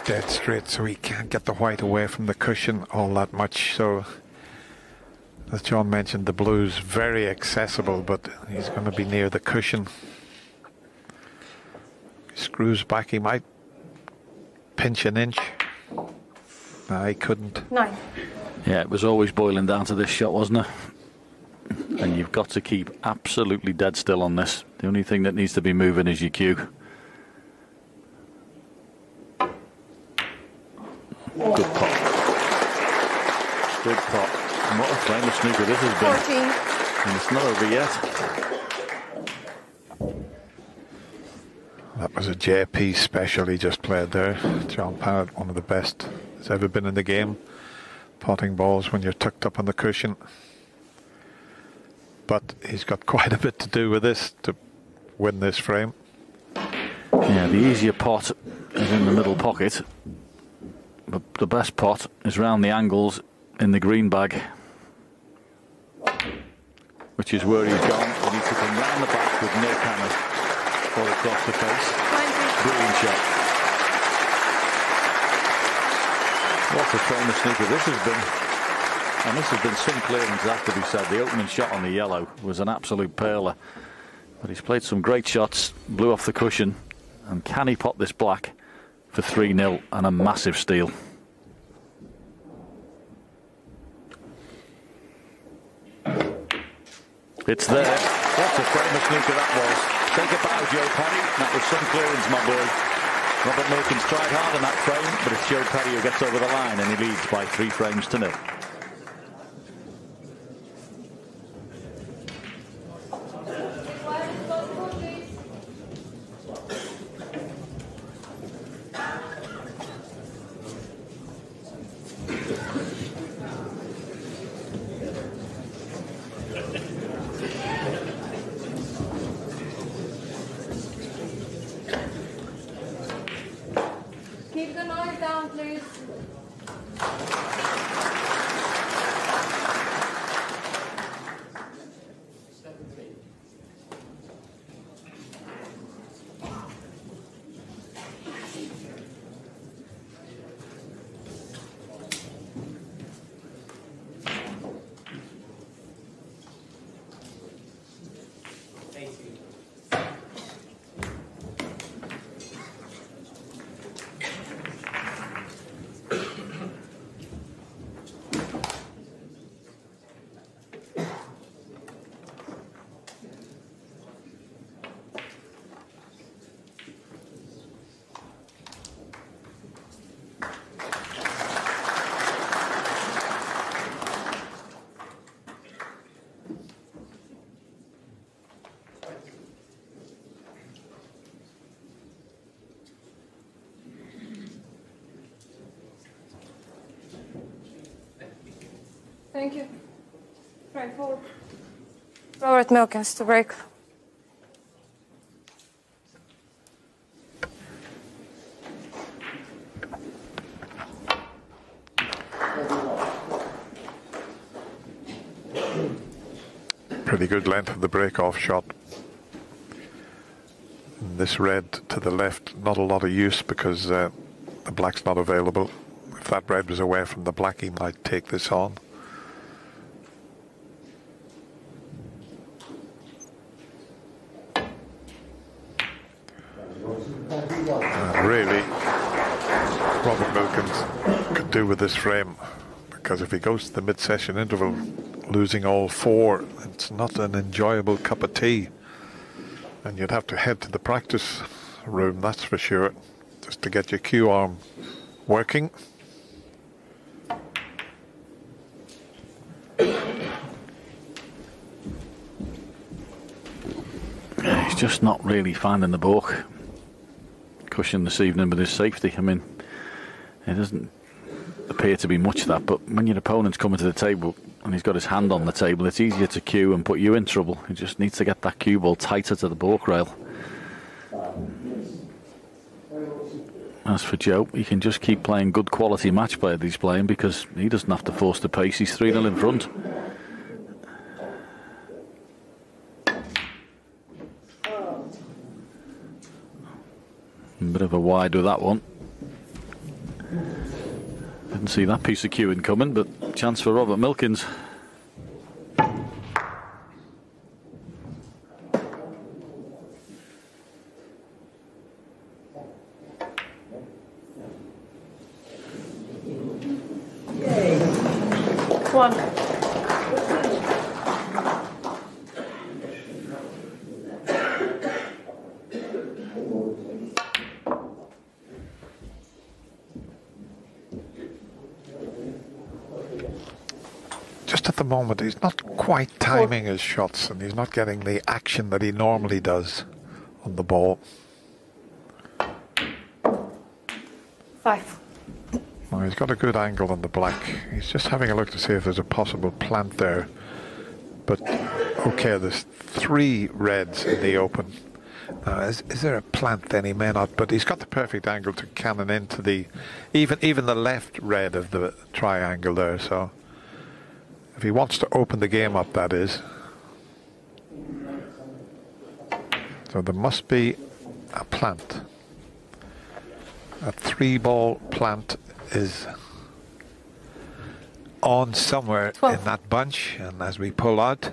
Dead straight, so he can't get the white away from the cushion all that much. So as John mentioned, the blue's very accessible, but he's going to be near the cushion. He screws back, he might pinch an inch. No, he couldn't. 9. Yeah, it was always boiling down to this shot, wasn't it? And you've got to keep absolutely dead still on this. The only thing that needs to be moving is your cue. Good pot. Good pot. And what a frame of snooker this has been. 14. And it's not over yet. That was a JP special he just played there. John Pannett, one of the best that's ever been in the game. Potting balls when you're tucked up on the cushion. But he's got quite a bit to do with this to win this frame. Yeah, the easier pot is in the middle pocket. But the best pot is round the angles in the green bag. which is where he's gone. We need to come round the back with no camera or across the face. Brilliant shot. What a frame of snooker this has been. And this has been some clearance, that to be said. The opening shot on the yellow was an absolute perler. But he's played some great shots, blew off the cushion. And can he pot this black for 3-0 and a massive steal? It's there. What a frame of snooker that was. Take a bow, Joe Perry. That was some clearance, my boy. Robert Milkins tried hard on that frame, but it's Joe Perry who gets over the line, and he leads by 3 frames to 0. Keep the noise down, please. Thank you. Right forward. Robert Milkins to break. Pretty good length of the break-off shot. And this red to the left, not a lot of use because the black's not available. If that red was away from the black, he might take this on. And really, Robert Milkins could do with this frame, because if he goes to the mid-session interval losing all 4, it's not an enjoyable cup of tea. And you'd have to head to the practice room, that's for sure, just to get your cue arm working. He's just not really finding the balk cushion this evening with his safety. I mean, it doesn't appear to be much of that, but when your opponent's coming to the table and he's got his hand on the table, it's easier to cue and put you in trouble. He just needs to get that cue ball tighter to the balk rail. As for Joe, he can just keep playing good quality match play that he's playing, because he doesn't have to force the pace. He's 3-0 in front. A bit of a wide with that one. Didn't see that piece of cueing coming, but chance for Robert Milkins. One. Just at the moment, he's not quite timing his shots, and he's not getting the action that he normally does on the ball. 5. Well, he's got a good angle on the black. He's just having a look to see if there's a possible plant there. But, okay, there's 3 reds in the open. Is there a plant then? He may not, but he's got the perfect angle to cannon into the even the left red of the triangle there. So if he wants to open the game up, that is. So there must be a plant. A 3-ball plant is on somewhere 12. in that bunch, and as we pull out,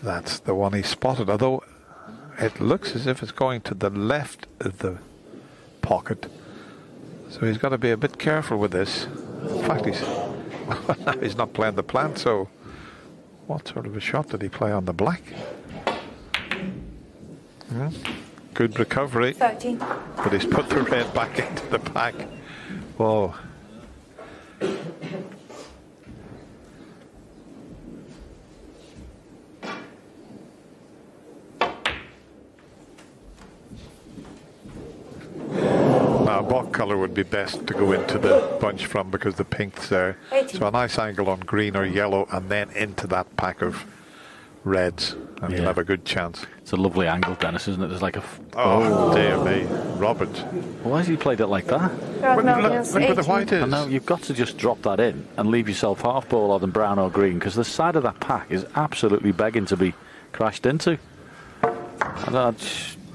that's the one he spotted, although it looks as if it's going to the left of the pocket, so he's got to be a bit careful with this. In fact, he's not playing the plant, so what sort of a shot did he play on the black? Good recovery. 13. But he's put the red back into the pack. Whoa. Now, what colour would be best to go into the bunch from, because the pink's there. 18. So a nice angle on green or yellow and then into that pack of reds, and you'll have a good chance. It's a lovely angle, Dennis, isn't it? There's like a... Oh, dear me. Robert. Why has he played it like that? Robert Look Milkins, where the 18. white is. I know, you've got to just drop that in and leave yourself half ball or than brown or green, because the side of that pack is absolutely begging to be crashed into.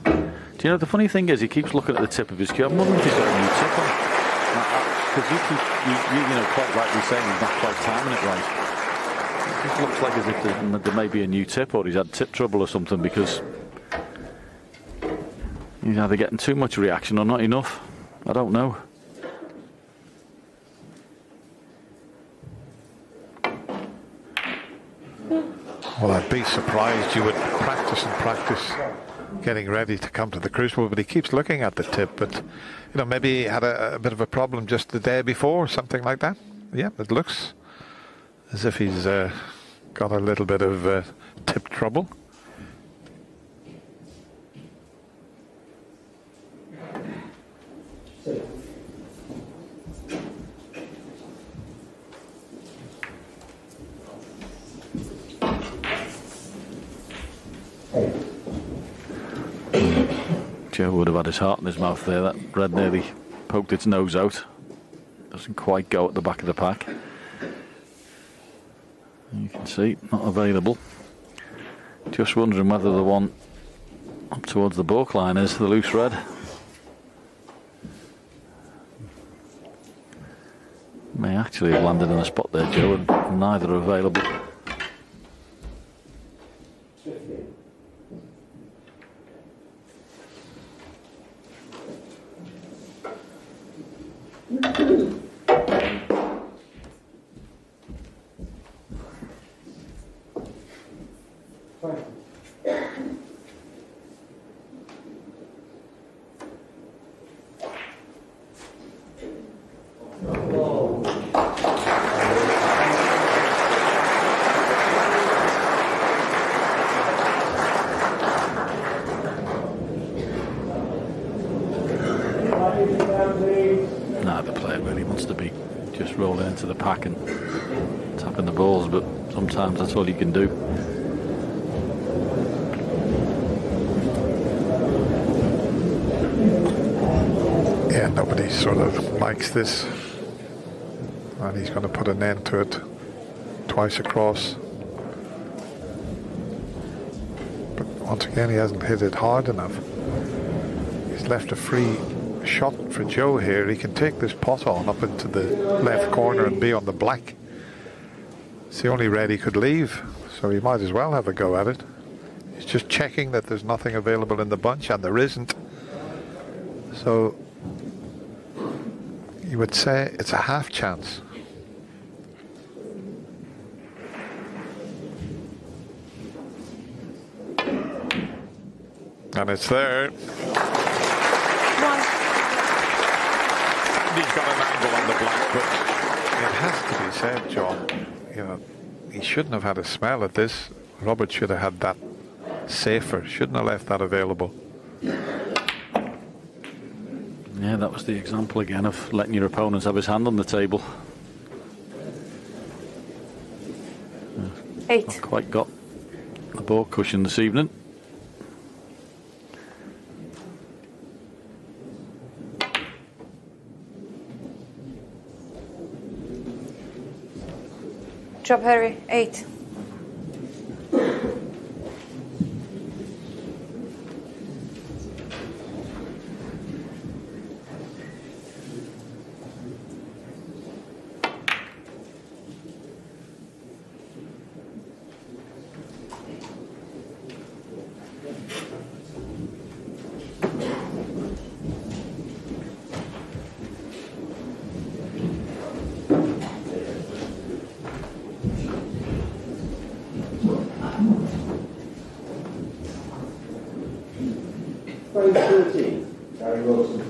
Do you know, the funny thing is, he keeps looking at the tip of his cue. I'm wondering if he's got a new tip on. Because you know, quite rightly saying he's not quite timing it right. It just looks like as if there may be a new tip, or he's had tip trouble or something, because he's either getting too much reaction or not enough. I don't know. Well, I'd be surprised. You would practice and practice getting ready to come to the Crucible, but he keeps looking at the tip. But, you know, maybe he had a bit of a problem just the day before, something like that. Yeah, it looks as if he's got a little bit of tip trouble. Joe would have had his heart in his mouth there. That red nearly poked its nose out. Doesn't quite go at the back of the pack. You can see, not available. Just wondering whether the one up towards the balk line is the loose red. May actually have landed in a spot there, Joe, and neither are available. Neither player really wants to be just rolling into the pack and tapping the balls, but sometimes that's all you can do. Yeah, nobody sort of likes this, and he's going to put an end to it twice across. But once again, he hasn't hit it hard enough. He's left a free shot for Joe here. He can take this pot on up into the left corner and be on the black. It's the only red he could leave, so he might as well have a go at it. He's just checking that there's nothing available in the bunch, and there isn't. So you would say it's a half chance. And it's there. And he's got an angle on the black, but it has to be said, John, you know, he shouldn't have had a smell at this. Robert should have had that safer, shouldn't have left that available. Yeah, that was the example again of letting your opponents have his hand on the table. 8. Not quite got the ball cushion this evening. Drop Harry, 8. Frame 13, Gary Wilson.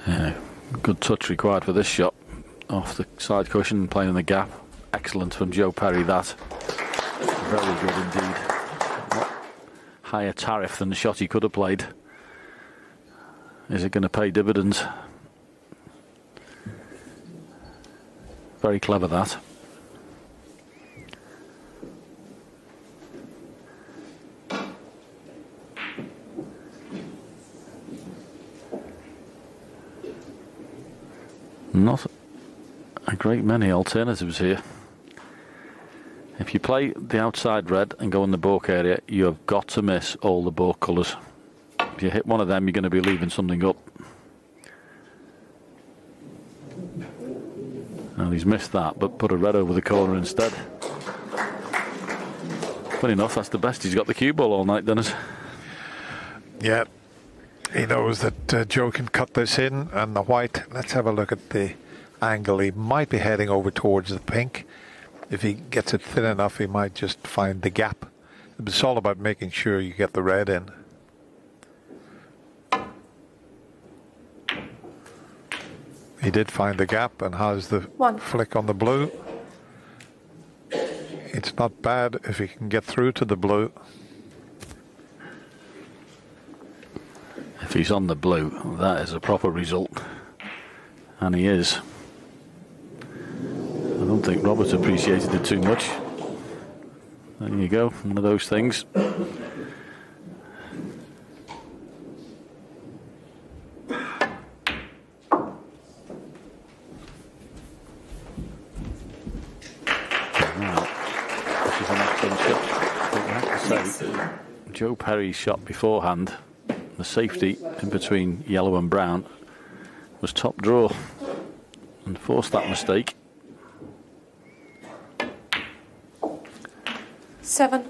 Yeah, good touch required for this shot. Off the side cushion and playing in the gap. Excellent from Joe Perry, that. Very good indeed. Higher tariff than the shot he could have played. Is it going to pay dividends? Very clever, that. Not a great many alternatives here. If you play the outside red and go in the baulk area, you have got to miss all the baulk colours. If you hit one of them, you're going to be leaving something up. And he's missed that, but put a red over the corner instead. Funny enough, that's the best he's got the cue ball all night, Dennis. Yeah, he knows that Joe can cut this in, and the white, let's have a look at the angle. He might be heading over towards the pink. If he gets it thin enough, he might just find the gap. It's all about making sure you get the red in. He did find the gap and has the flick on the blue. It's not bad if he can get through to the blue. If he's on the blue, that is a proper result. And he is. I don't think Roberts appreciated it too much. There you go, one of those things. Joe Perry's shot beforehand, the safety in between yellow and brown, was top draw and forced that mistake. 7.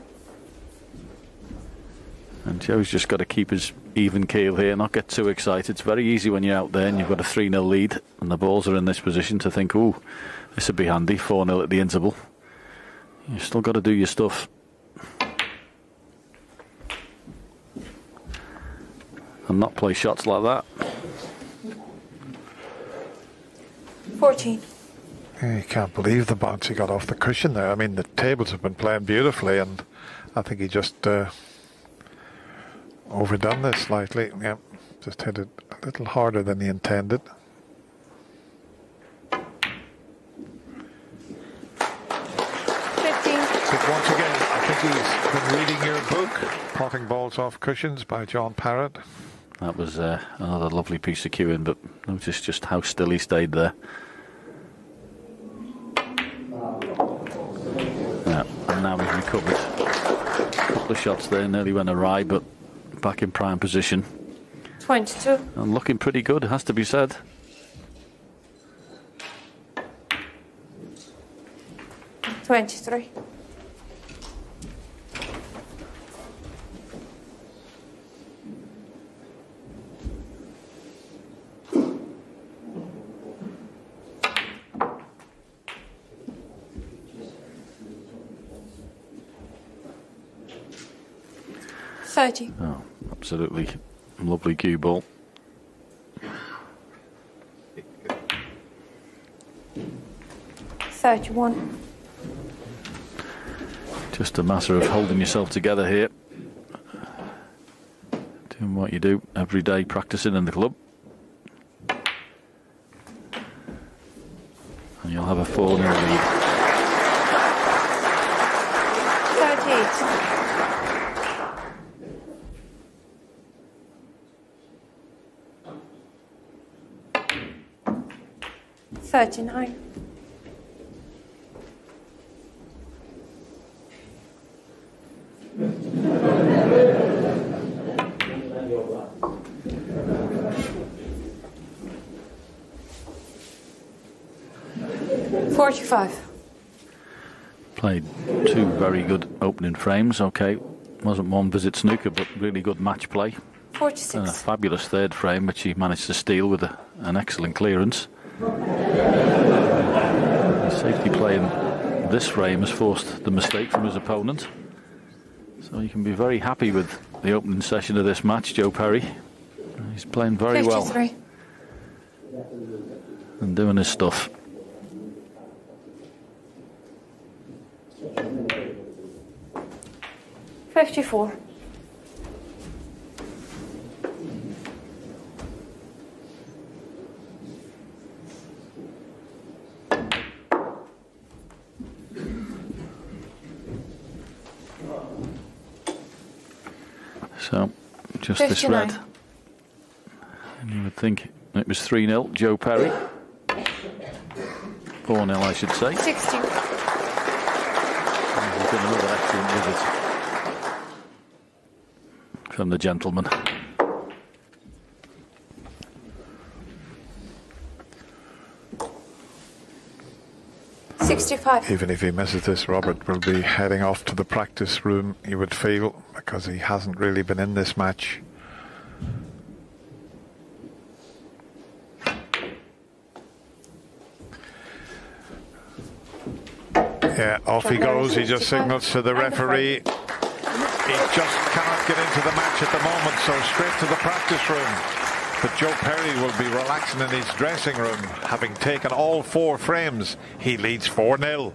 And Joe's just got to keep his even keel here, not get too excited. It's very easy when you're out there and you've got a 3-0 lead and the balls are in this position to think, ooh, this would be handy, 4-0 at the interval. You've still got to do your stuff. And not play shots like that. 14. You can't believe the bounce he got off the cushion there. I mean, the tables have been playing beautifully, and I think he just overdone this slightly. Yeah, just hit it a little harder than he intended. 15. But once again, I think he's been reading your book, Potting Balls Off Cushions by John Parrott. That was another lovely piece of cueing, but notice just how still he stayed there. Yeah, and now he's recovered. A couple of shots there nearly went awry, but back in prime position. 22. And looking pretty good, it has to be said. $23. Oh, absolutely lovely cue ball. $31. Just a matter of holding yourself together here. Doing what you do every day, practicing in the club. And you'll have a 4-0 lead. 38. 39. 45. Played two very good opening frames. Okay, wasn't one visit snooker, but really good match play. 46. And a fabulous third frame, which he managed to steal with an excellent clearance. Safety play in this frame has forced the mistake from his opponent. So you can be very happy with the opening session of this match, Joe Perry. He's playing very 53. well and doing his stuff. $54. So, just 59. this red. And you would think it was 3-0, Joe Perry. 4-0, I should say. 60. He's done another excellent visit from the gentleman. $65. Even if he misses this, Robert will be heading off to the practice room, you would feel, because he hasn't really been in this match. Yeah, off he goes. He just signals to the referee. He just cannot get into the match at the moment, so straight to the practice room. But Joe Perry will be relaxing in his dressing room, having taken all 4 frames. He leads 4-0.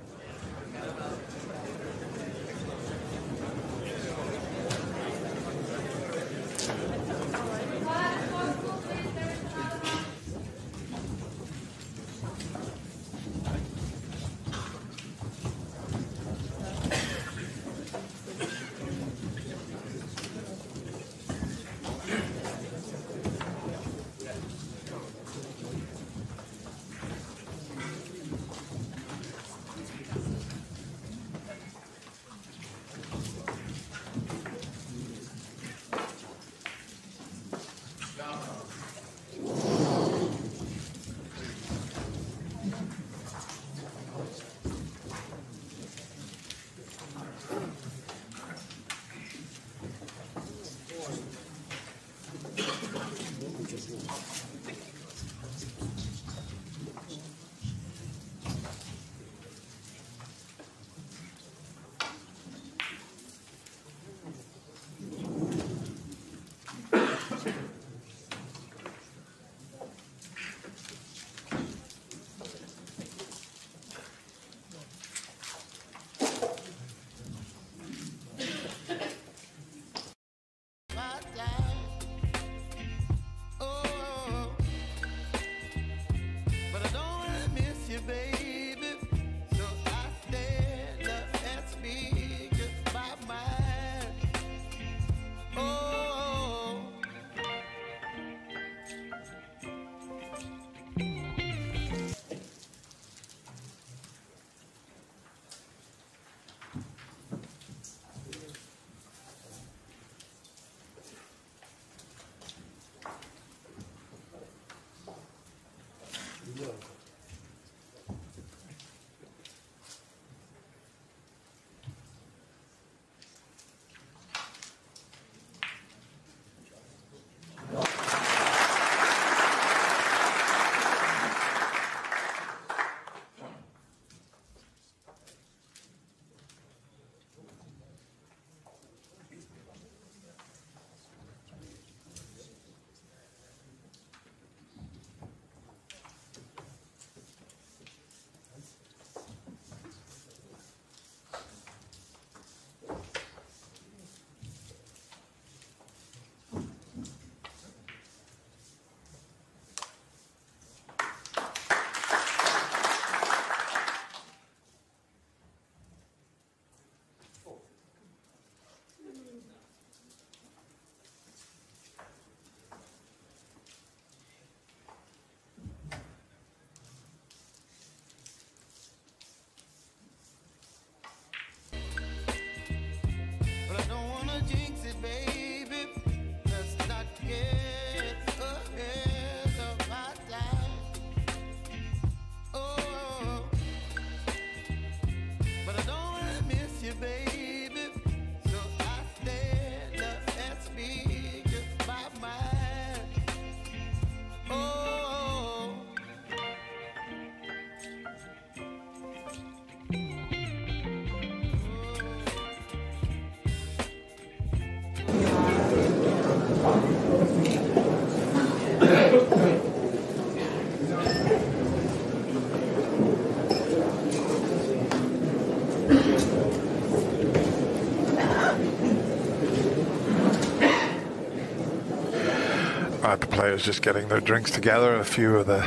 The players just getting their drinks together. A few of the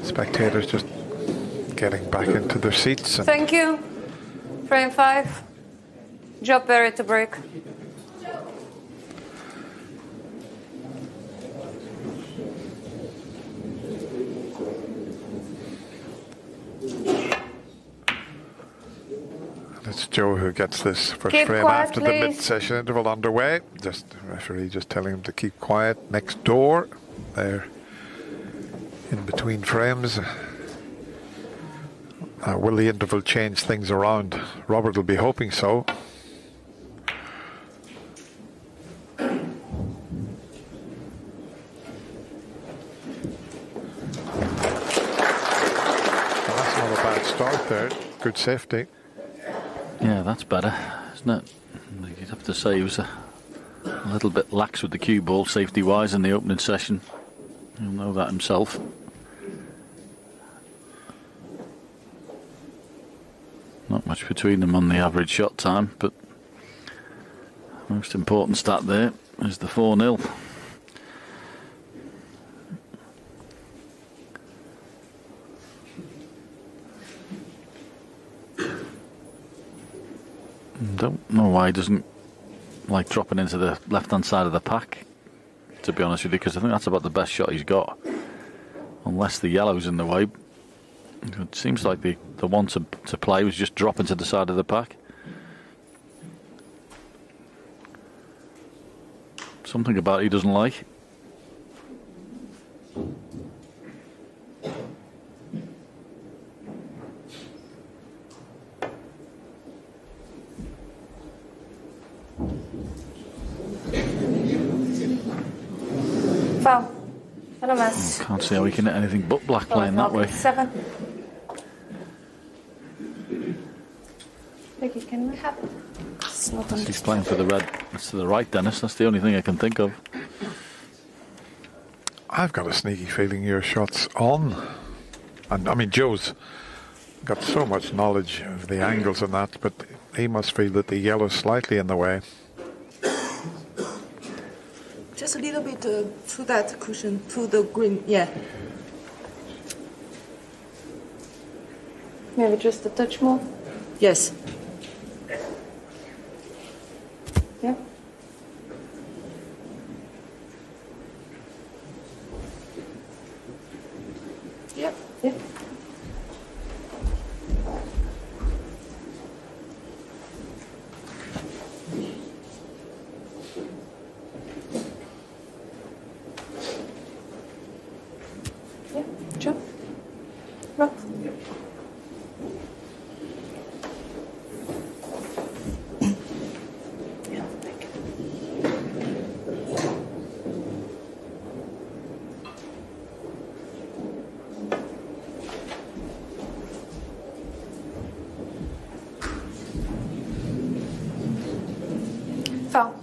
spectators just getting back into their seats. Thank you. Frame 5. Job Perry to break. It's Joe who gets this first Keep frame quiet, after please. the mid-session interval underway. Just the referee just telling him to keep quiet. Next door, there, in between frames. Will the interval change things around? Robert will be hoping so. Well, that's not a bad start there. Good safety. Yeah, that's better, isn't it? You'd have to say he was a little bit lax with the cue ball safety-wise in the opening session. He'll know that himself. Not much between them on the average shot time, but most important stat there is the 4-0. Don't know why he doesn't like dropping into the left-hand side of the pack, to be honest with you, because I think that's about the best shot he's got, unless the yellow's in the way. It seems like the one to play was just dropping to the side of the pack. Something about it he doesn't like. Foul. And a mess. Can't see how he can hit anything but black playing that way. 7. Vicky, can we have it? It's not on He's playing for the red. That's to the right, Dennis. That's the only thing I can think of. I've got a sneaky feeling your shot's on. And I mean, Joe's got so much knowledge of the angles and that, but he must feel that the yellow's slightly in the way. Just a little bit to that cushion, to the green, yeah. Maybe just a touch more. Yes. Yeah. Yep. Yeah. Yeah. Joe. Rock. Yeah, thank you. Foul.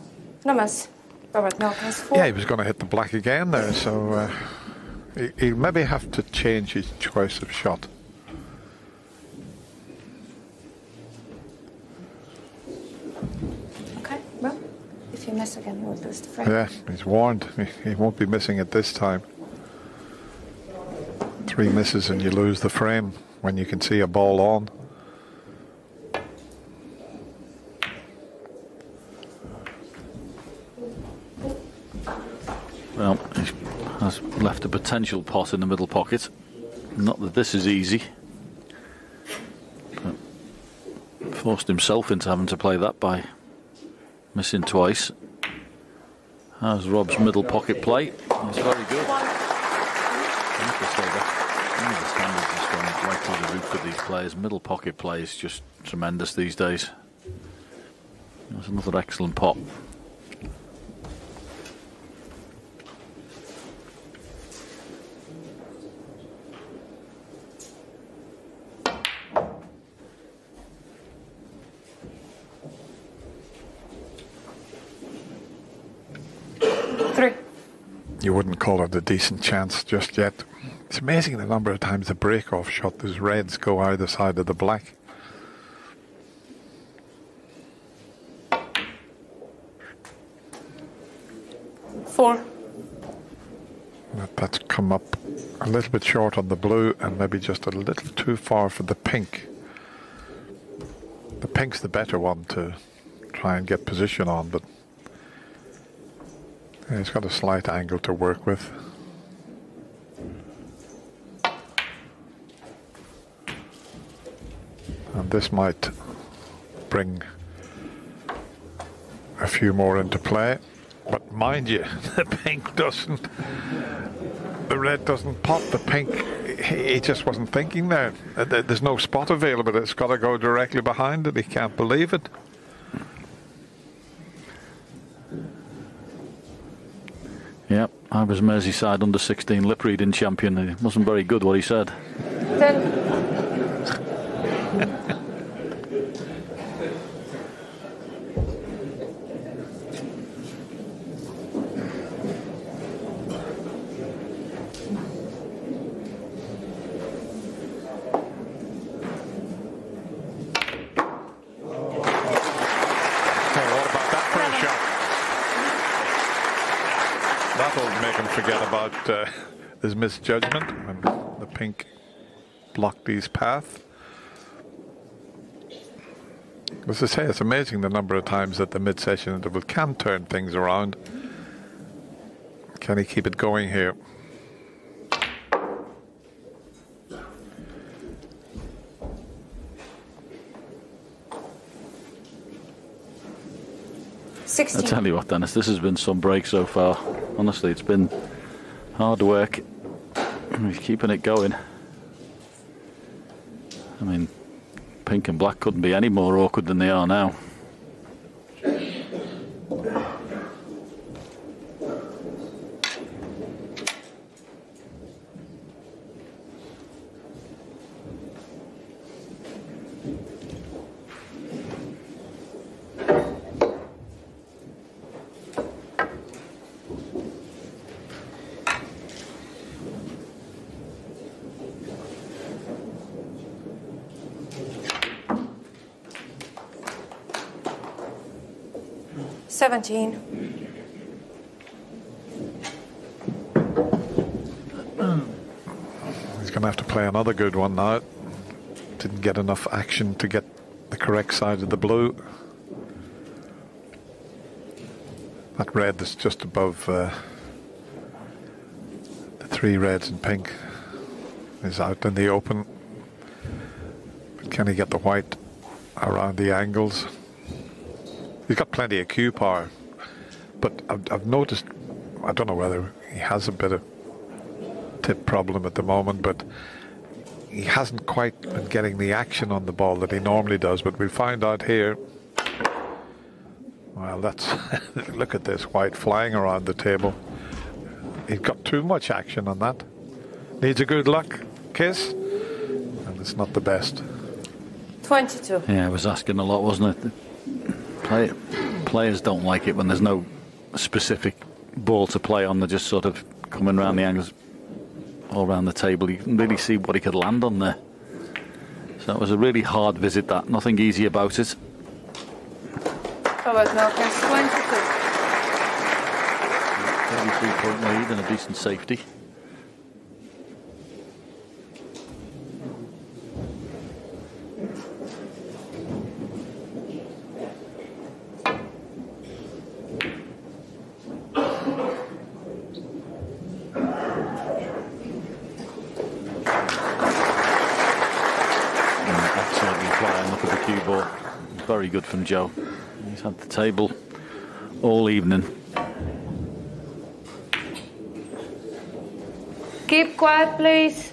No mess. Robert Milkins 4. Yeah, he was going to hit the black again there, so he'll maybe have to change his choice of shot. Okay, well, if you miss again, you will lose the frame. Yeah, he's warned. He won't be missing it this time. 3 misses and you lose the frame when you can see a ball on. Well, he has left a potential pot in the middle pocket. Not that this is easy, but forced himself into having to play that by missing twice. How's Rob's middle pocket play? It's very good. I have to say that one of the standards has gone right through the roof with these players. Middle pocket play is just tremendous these days. That's another excellent pot. You wouldn't call it a decent chance just yet. It's amazing the number of times the break-off shot, those reds go either side of the black. Four. That's come up a little bit short on the blue and maybe just a little too far for the pink. The pink's the better one to try and get position on, but yeah, it's got a slight angle to work with. And this might bring a few more into play. But mind you, the pink doesn't, the red doesn't pop. The pink, he just wasn't thinking there. There's no spot available. It's got to go directly behind it. He can't believe it. Yep, I was Merseyside under-16 lip reading champion. It wasn't very good what he said. Then 'About his misjudgment when the pink blocked his path. As I say, it's amazing the number of times that the mid-session interval can turn things around. Can he keep it going here? I tell you what, Dennis, this has been some break so far. Honestly, it's been hard work. He's keeping it going. I mean, pink and black couldn't be any more awkward than they are now. Seventeen. He's going to have to play another good one now. Didn't get enough action to get the correct side of the blue. That red is just above the three reds and pink is out in the open. But can he get the white around the angles? He's got plenty of cue power, but I've noticed, I don't know whether he has a bit of tip problem at the moment, but he hasn't quite been getting the action on the ball that he normally does. But we find out here, well, that's look at this white flying around the table. He's got too much action on that. Needs a good luck kiss, and it's not the best. 22. Yeah, I was asking a lot, wasn't it? Players don't like it when there's no specific ball to play on. They're just sort of coming around the angles all around the table. You can really see what he could land on there. So it was a really hard visit, that. Nothing easy about it. Robert Milkins, 22. 33-point lead and a decent safety. Very good from Joe. He's had the table all evening. Keep quiet, please.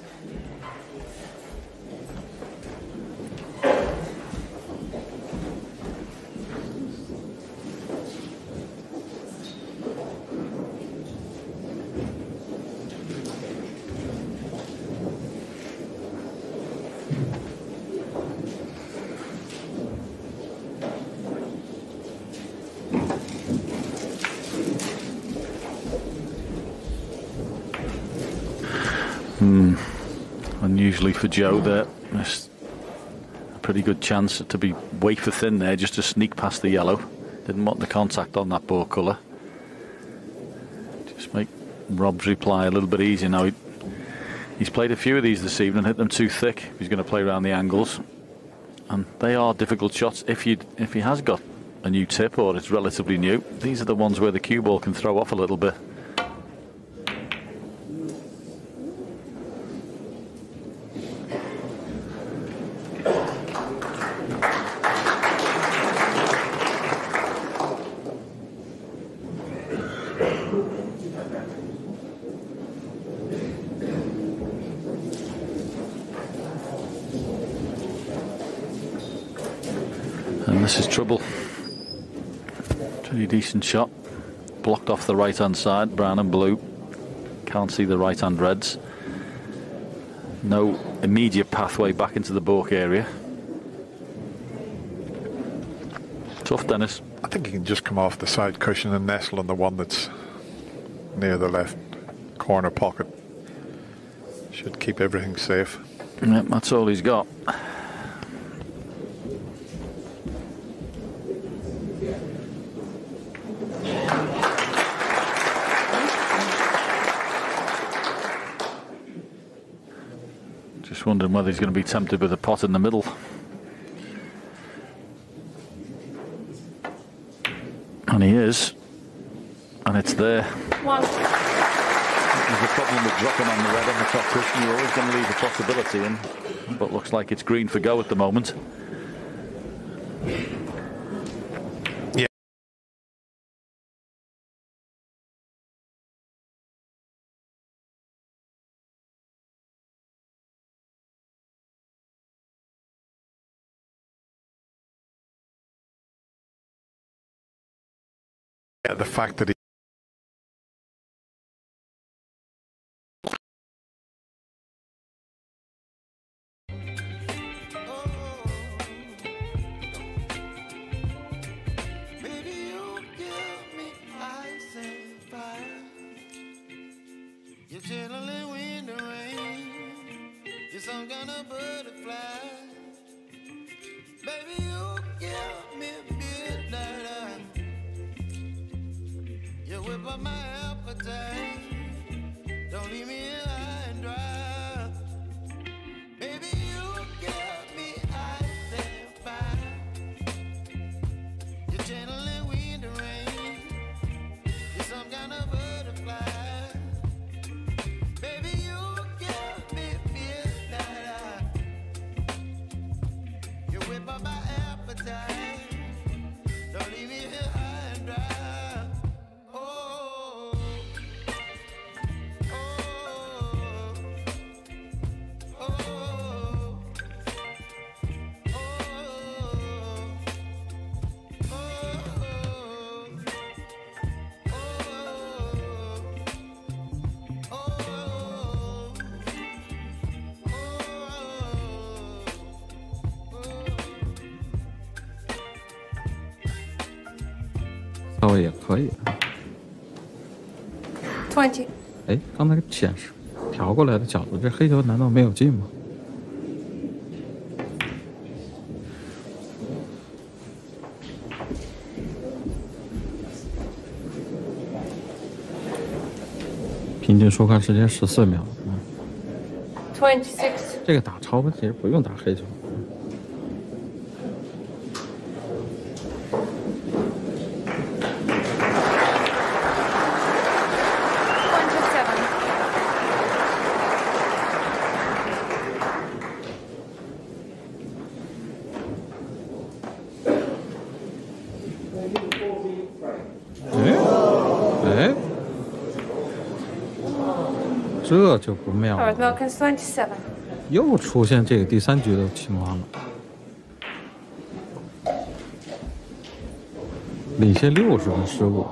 Unusually for Joe, there's a pretty good chance to be wafer thin there, just to sneak past the yellow. Didn't want the contact on that ball colour. Just make Rob's reply a little bit easier now. He's played a few of these this evening, hit them too thick. He's going to play around the angles, and they are difficult shots. If he has got a new tip or it's relatively new, these are the ones where the cue ball can throw off a little bit. This is trouble. Pretty decent shot. Blocked off the right hand side, brown and blue. Can't see the right hand reds. No immediate pathway back into the balk area. Tough, Dennis. I think he can just come off the side cushion and nestle on the one that's near the left corner pocket. Should keep everything safe. Yep, that's all he's got. Just wondering whether he's going to be tempted with a pot in the middle. And he is. And it's there. One. There's a problem with dropping on the red on the top cushion. You're always going to leave a possibility in. But looks like it's green for go at the moment. Yeah, the fact that he稍微也可以。 20. 哎，刚才显示调过来的角度，这黑球难道没有进吗？平均收看时间14秒。26. 这个打超其实不用打黑球。 这就不妙了。 Milkins 27. 又出现这个第3局的情况了，领先60分15。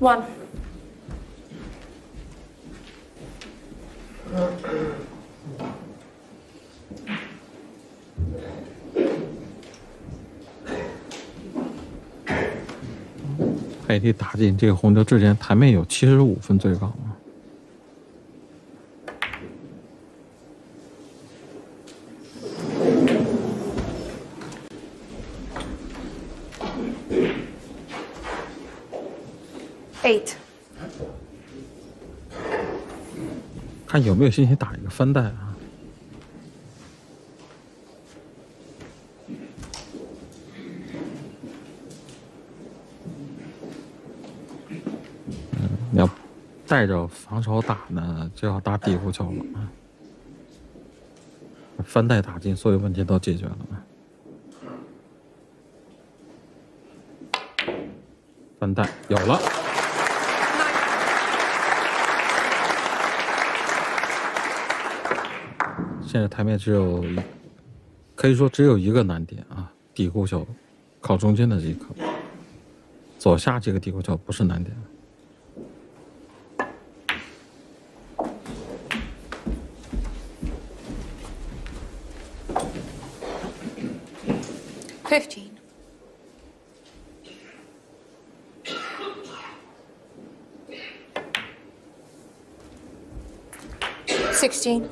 1.黑地打进这个红球之前，台面有75分最高啊。8. 看有没有信心打一个翻带啊。你要带着防守打呢，就要打底弧球了啊。翻带打进，所有问题都解决了。翻带有了。现在台面可以说只有一个难点啊，底弧球，靠中间的这一颗，左下这个底弧球不是难点。15. 16.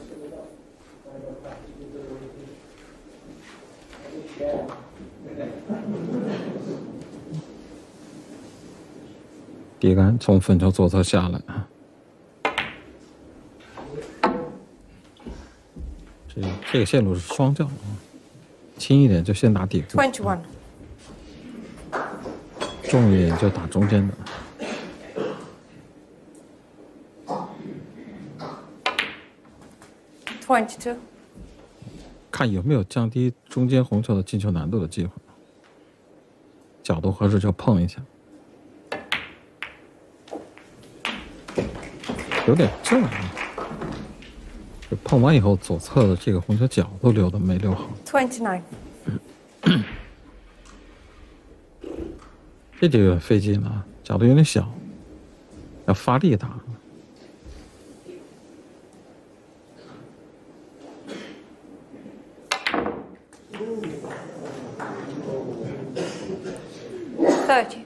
底杆从粉球左侧下来啊，这个线路是双教啊，轻一点就先打底部21. 重一点就打中间的。22. 看有没有降低中间红球的进球难度的机会，角度合适就碰一下，有点正啊。碰完以后，左侧的这个红球角都留的没留好。29. 这就有点费劲了，角度有点小，要发力打。30.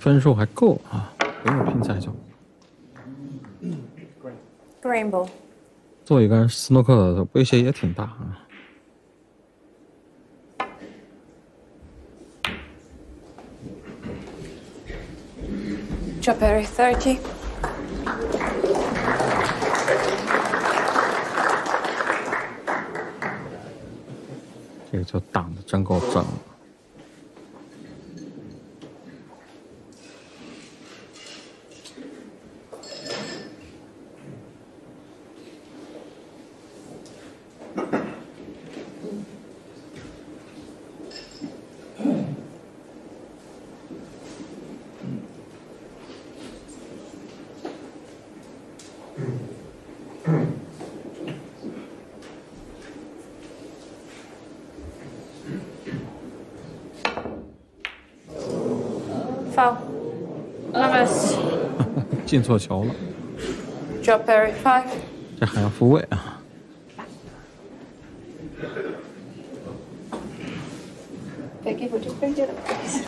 分数还够啊，没有拼菜球。Green ball. 做一杆斯诺克的威胁也挺大啊。Drop area 30. 这个球挡的真够正了。Foul. Numbers. 进错球了， Drop area 5. 这还要复位啊。Becky, would you bring it up, please?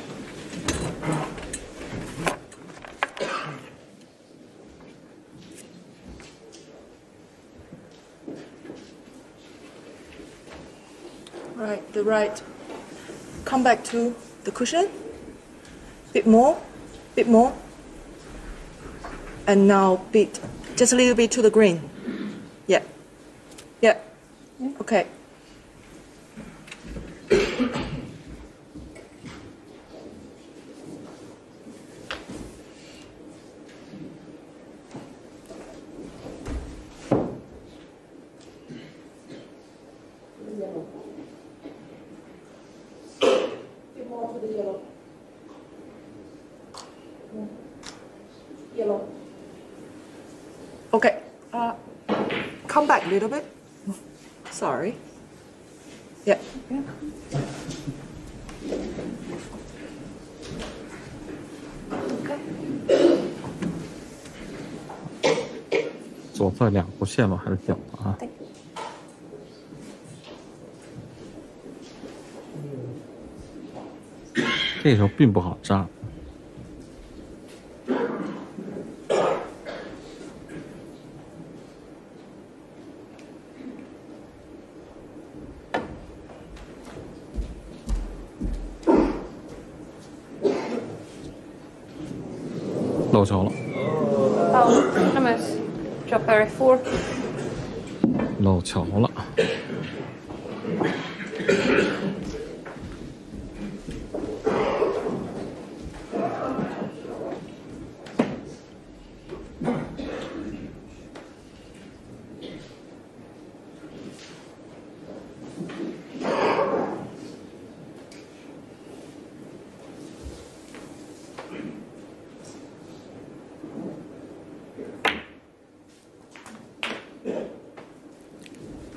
Right, the right. Come back to the cushion. Bit more, bit more. And now bit, just a little bit to the green. Yeah. Yeah. Okay. Bit more to the yellow. Yellow. Okay. Come back a little bit. Sorry. Yeah. 左侧两弧线路还是小的啊。这时候并不好扎。漏球了。Foul. No miss. Joe Perry 4. 漏球了。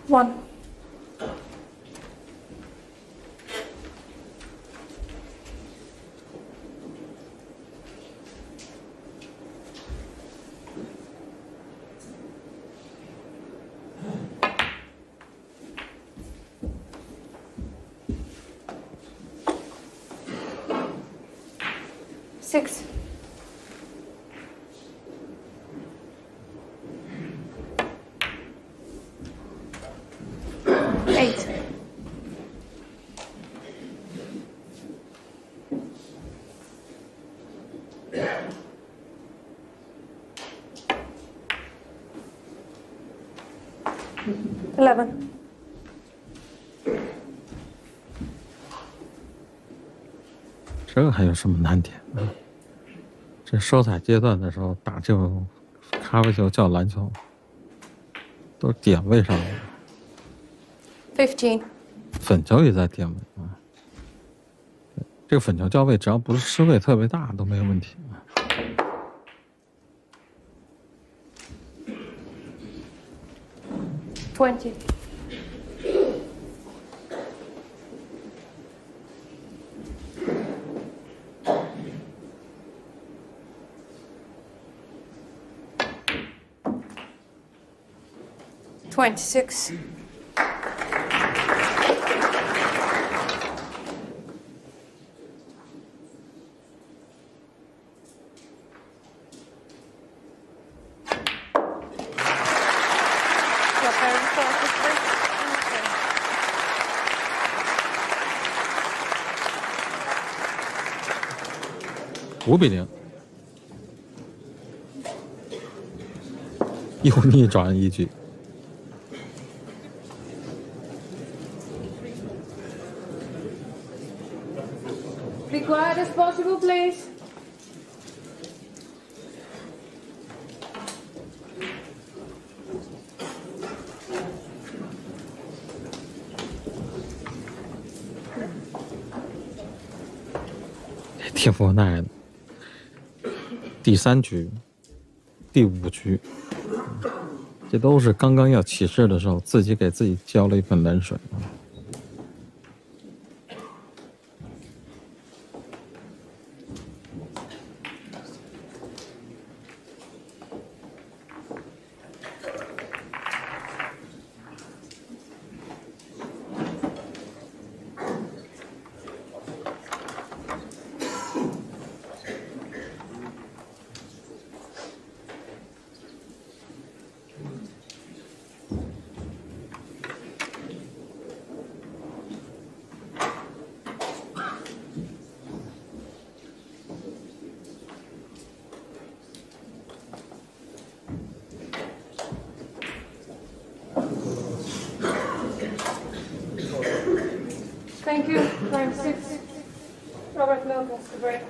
1. Six. 8. 11. 这个还有什么难点啊？这收彩阶段的时候打这种咖啡球叫篮球，都是点位上的。15. 粉球也在点位啊。这个粉球交位只要不是失位特别大都没有问题啊。20. 26. 5-0，又逆转一局。Be quiet as possible, please. 挺无奈的。第3局、第5局，这都是刚刚要起势的时候，自己给自己浇了一盆冷水。Thank you. Frame 6. Robert Milkins to break.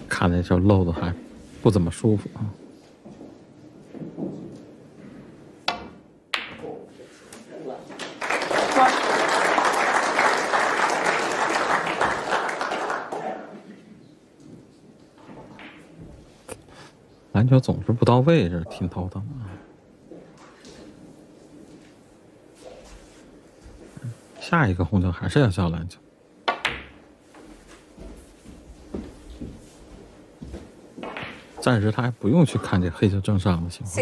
看那球漏的还不怎么舒服啊。篮球总是不到位，这挺头疼的。下一个红球还是要叫篮球。暂时他还不用去看这黑球正上的情况，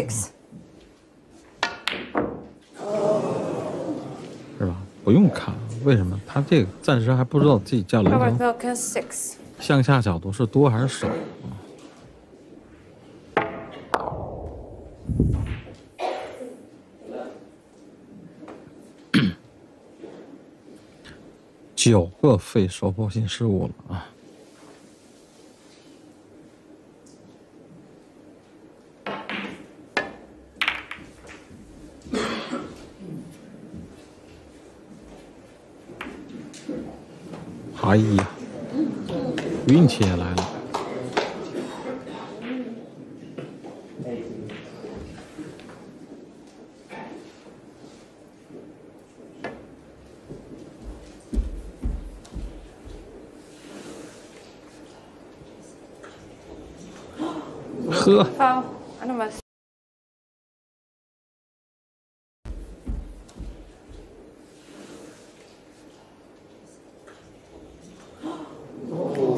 是吧？不用看，为什么？他这个暂时还不知道自己叫篮球向下角度是多还是少。9个非手破性失误了啊！哎呀，运气也来了。呵。Foul. Anonymous.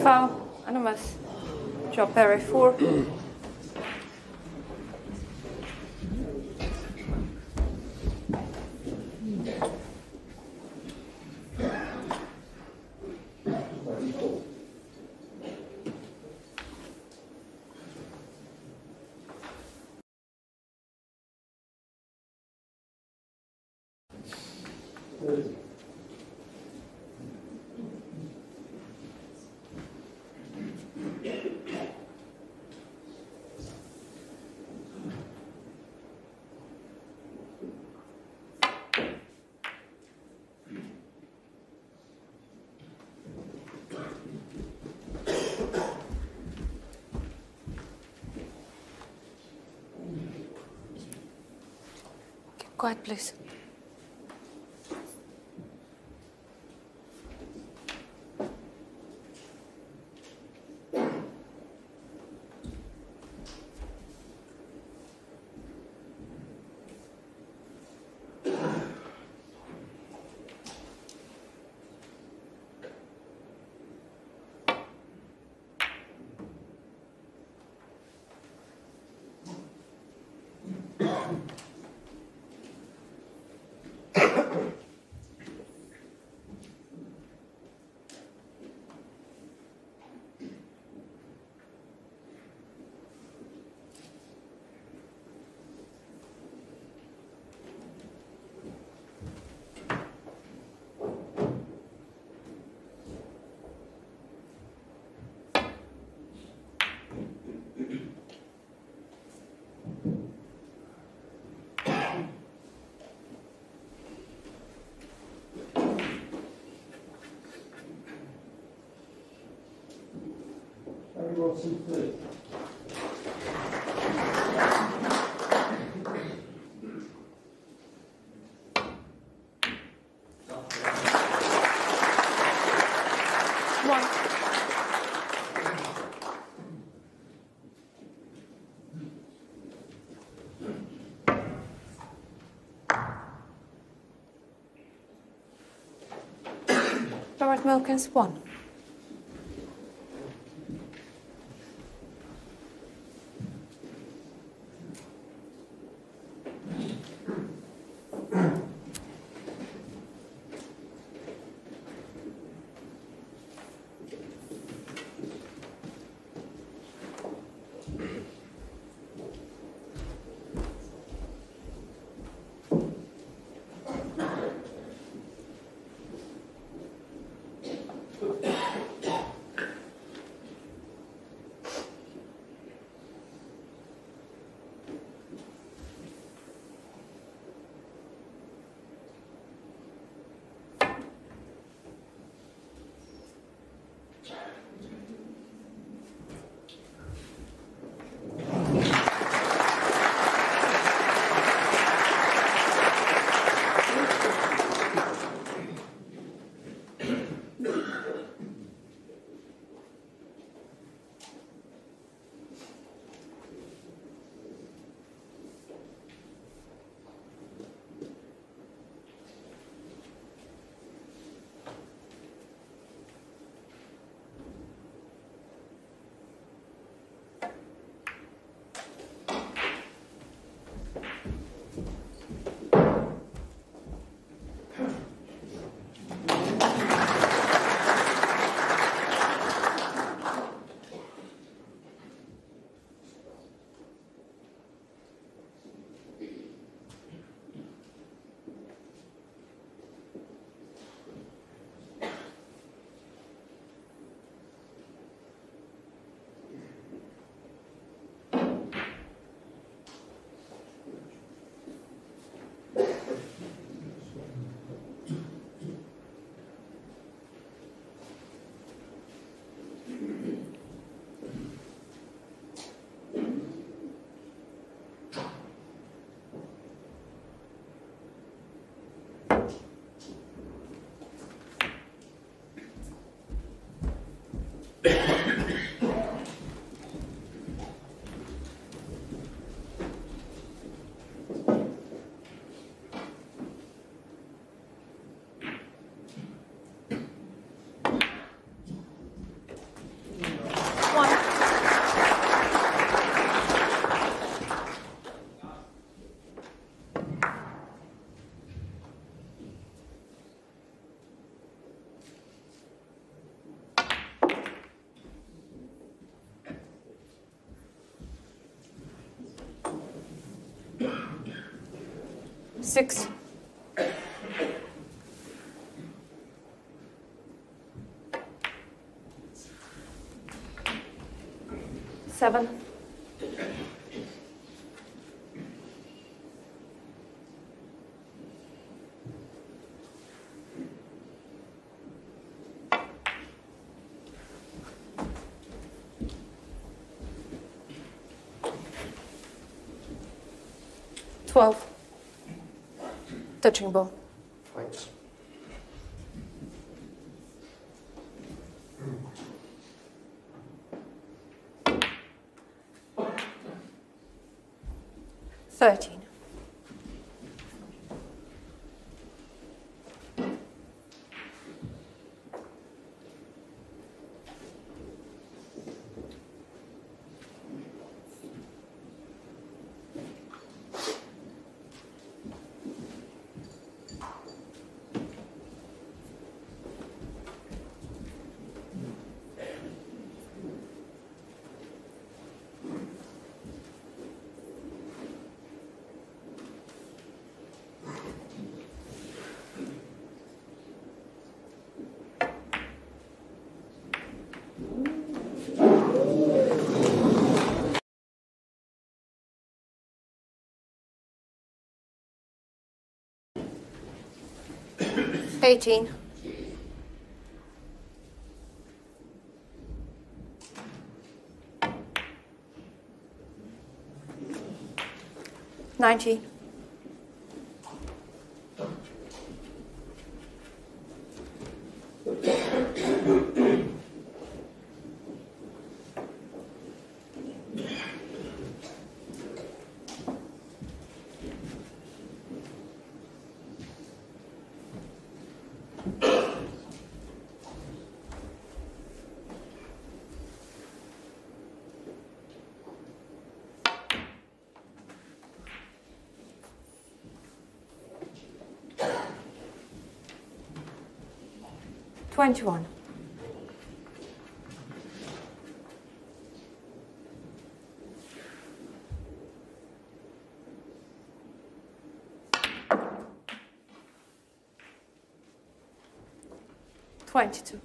Foul. Anonymous. Joe Perry 4. Quiet, please. Robert Milkins 1. 6. 7. 12. Touching ball. Thanks. $13. 18. 19. 21. 22.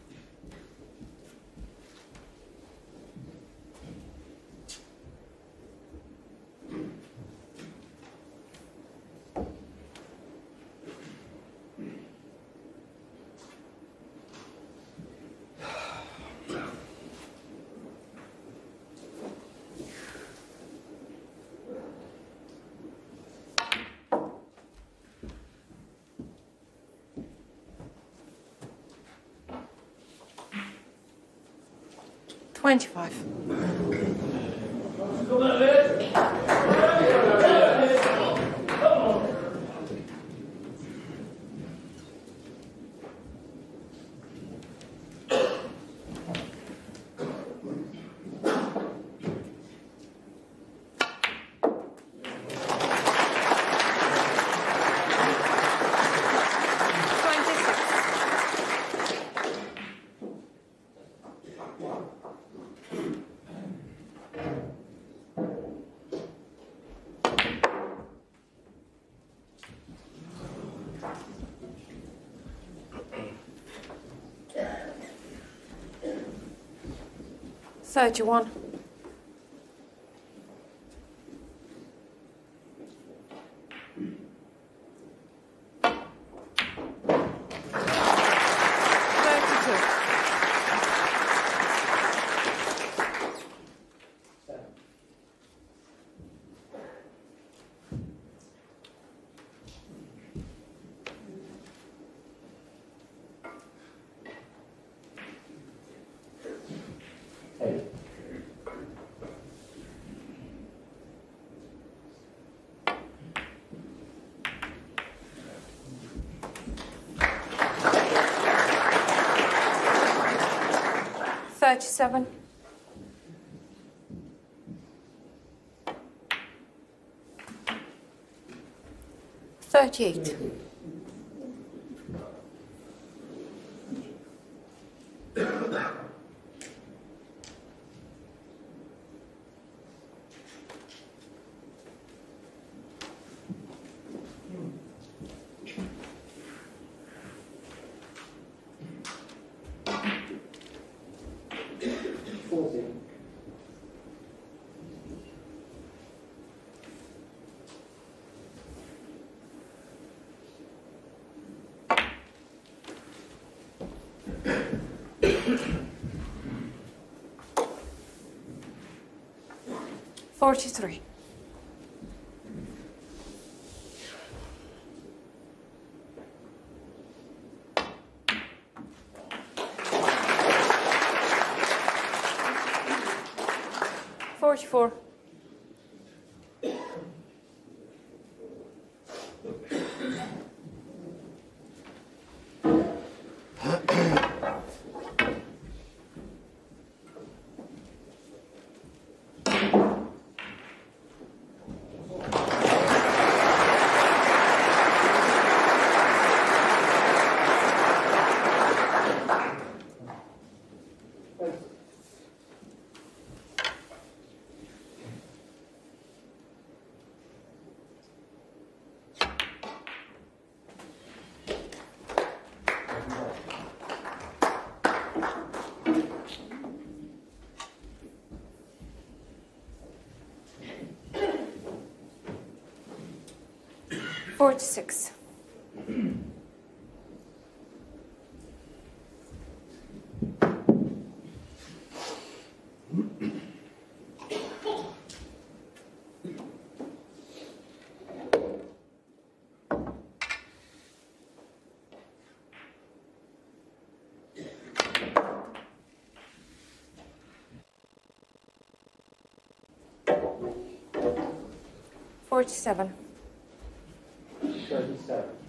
25. 31. 37. 38. 38. 43. Four. 46. Forty-seven. 37.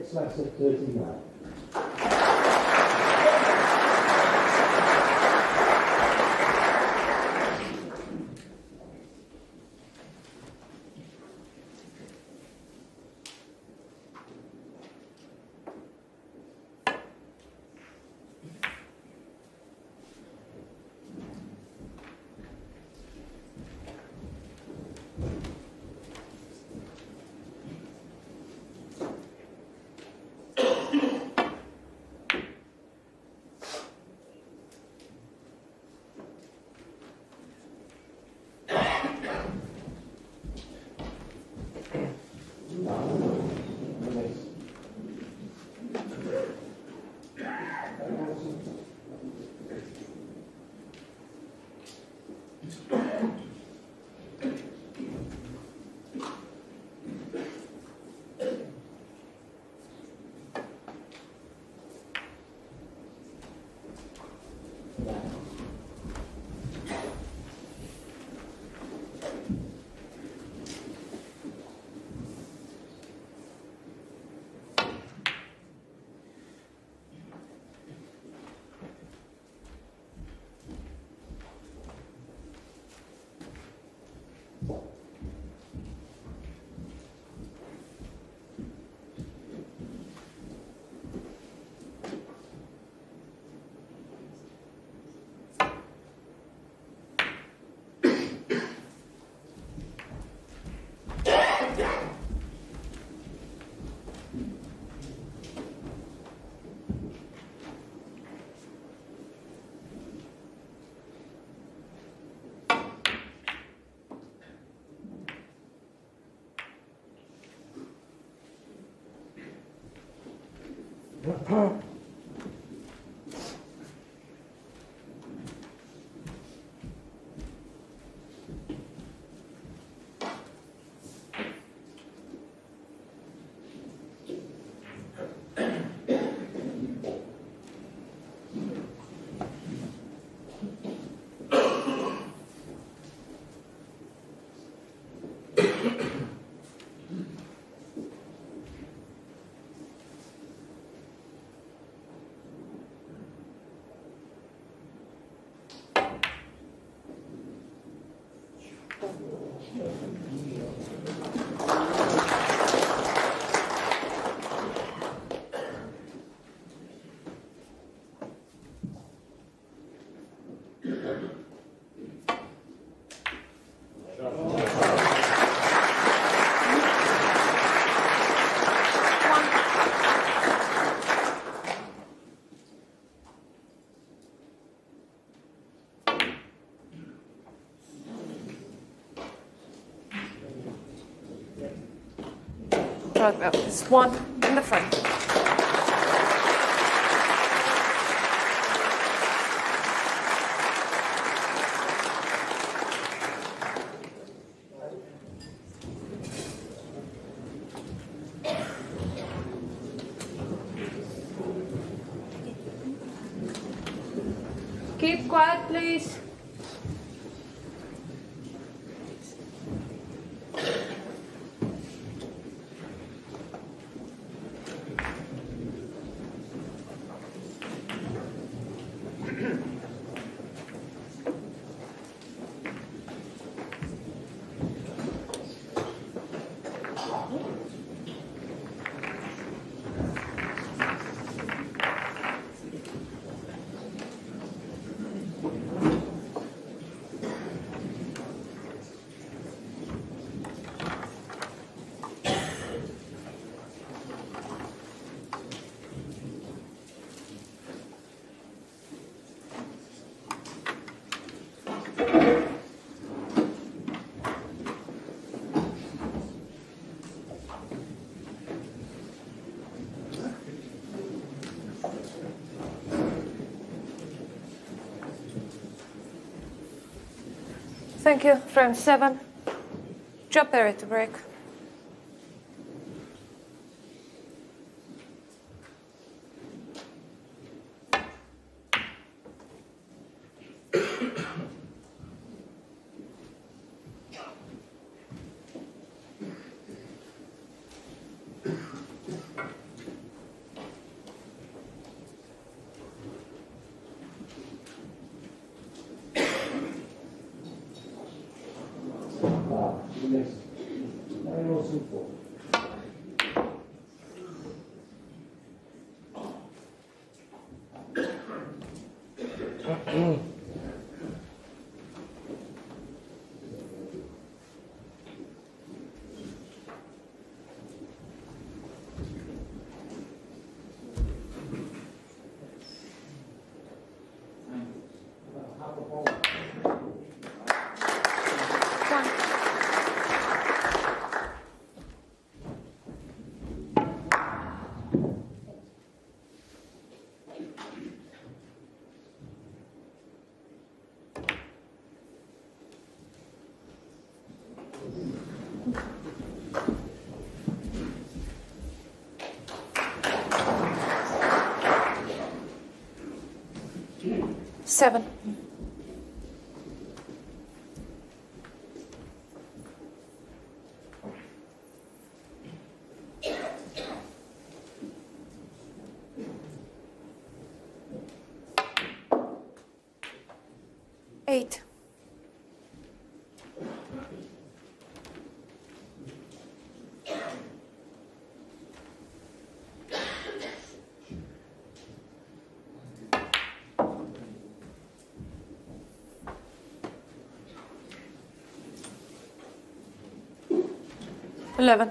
It's less at 39. There's one in the front. Keep quiet, please. Thank you. Frame 7. Drop area to break. Yes. Very simple. 7. Eight. Eleven.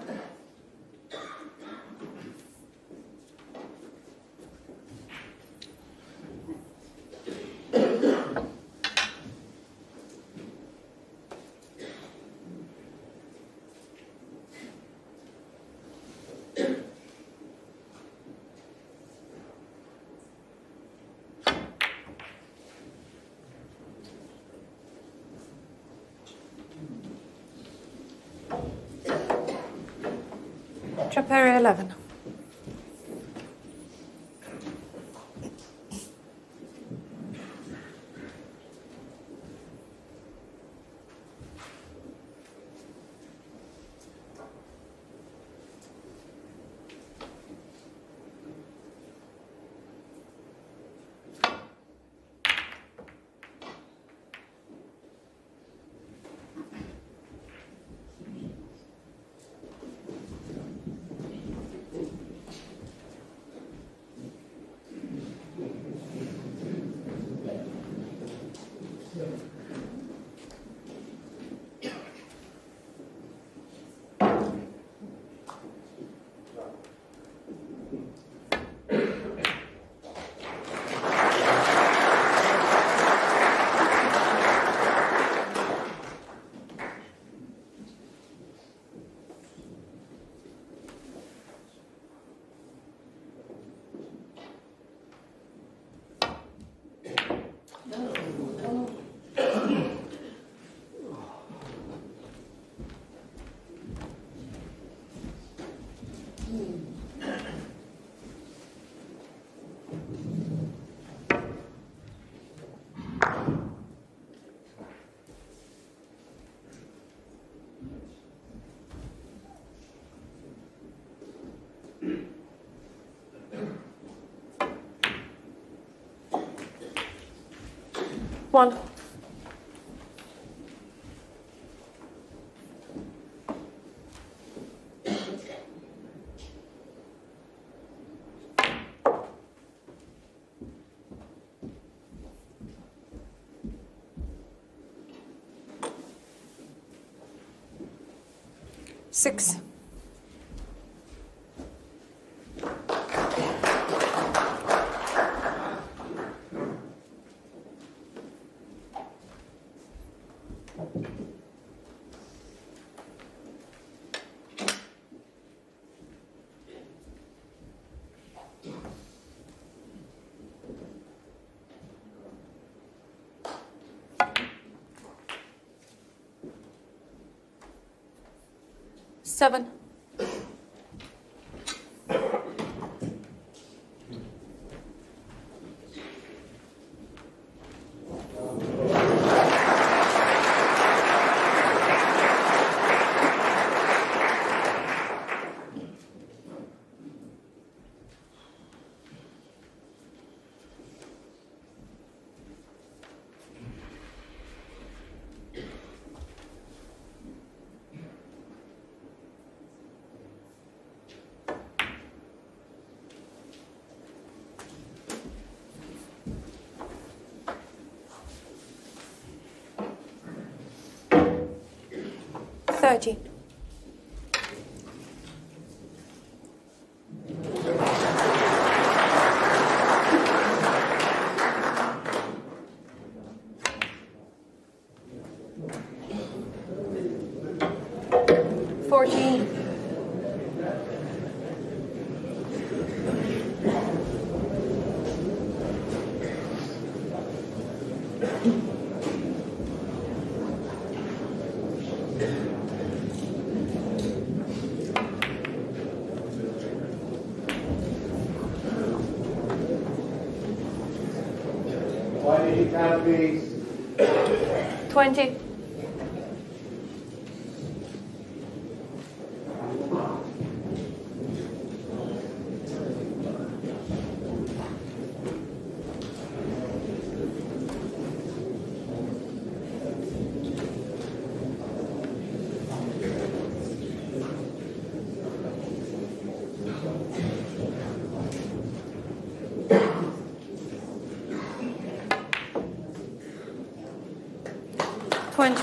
Trapero 11. One. Six. Seven. $30. $14. 20.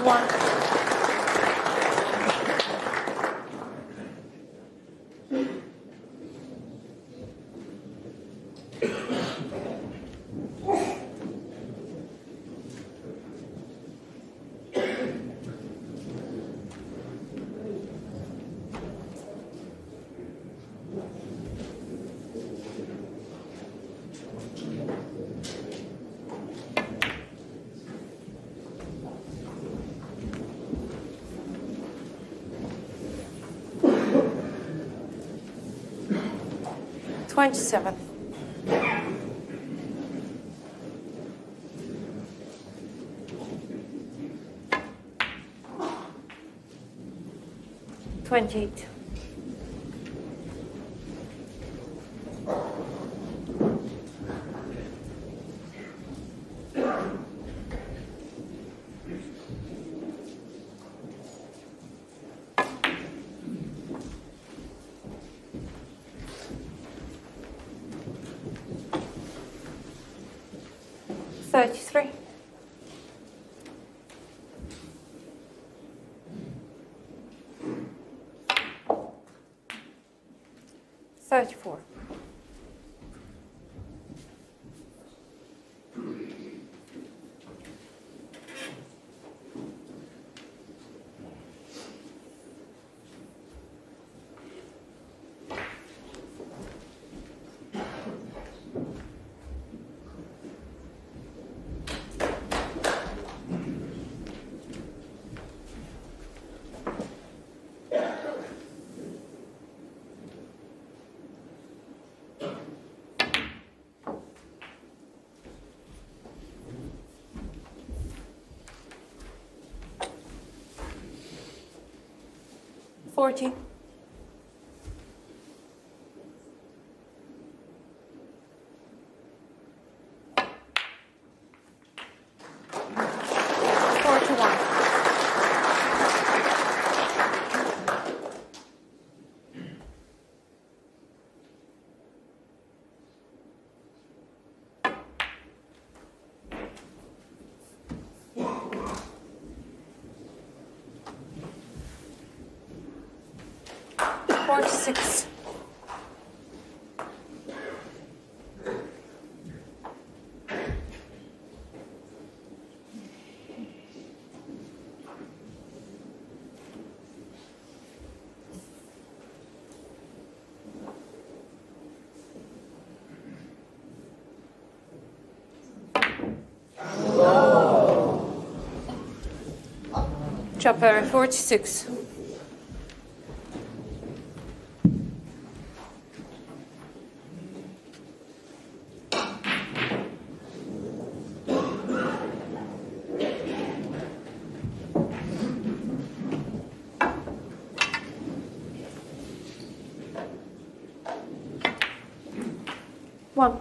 One. $27. $28. $33. $34. $40. $46. Chopper 46. One.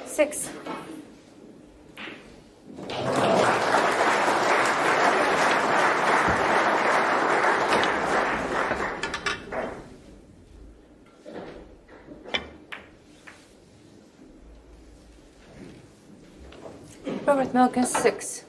Six. Robert Milkins, 6.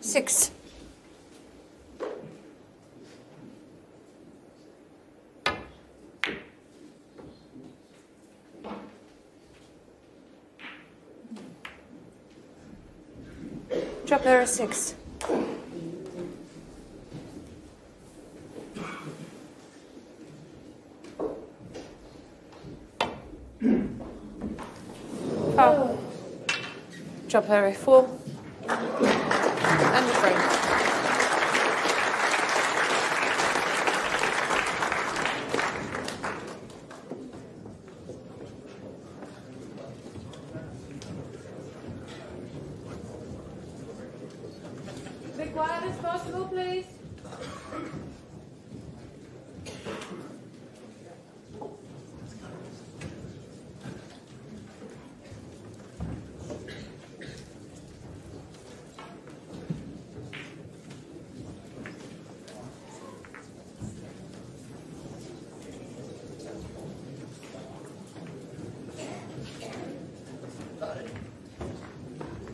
6. Drop error 6. Foul. Drop error 4. And the frame. Be quiet as possible, please.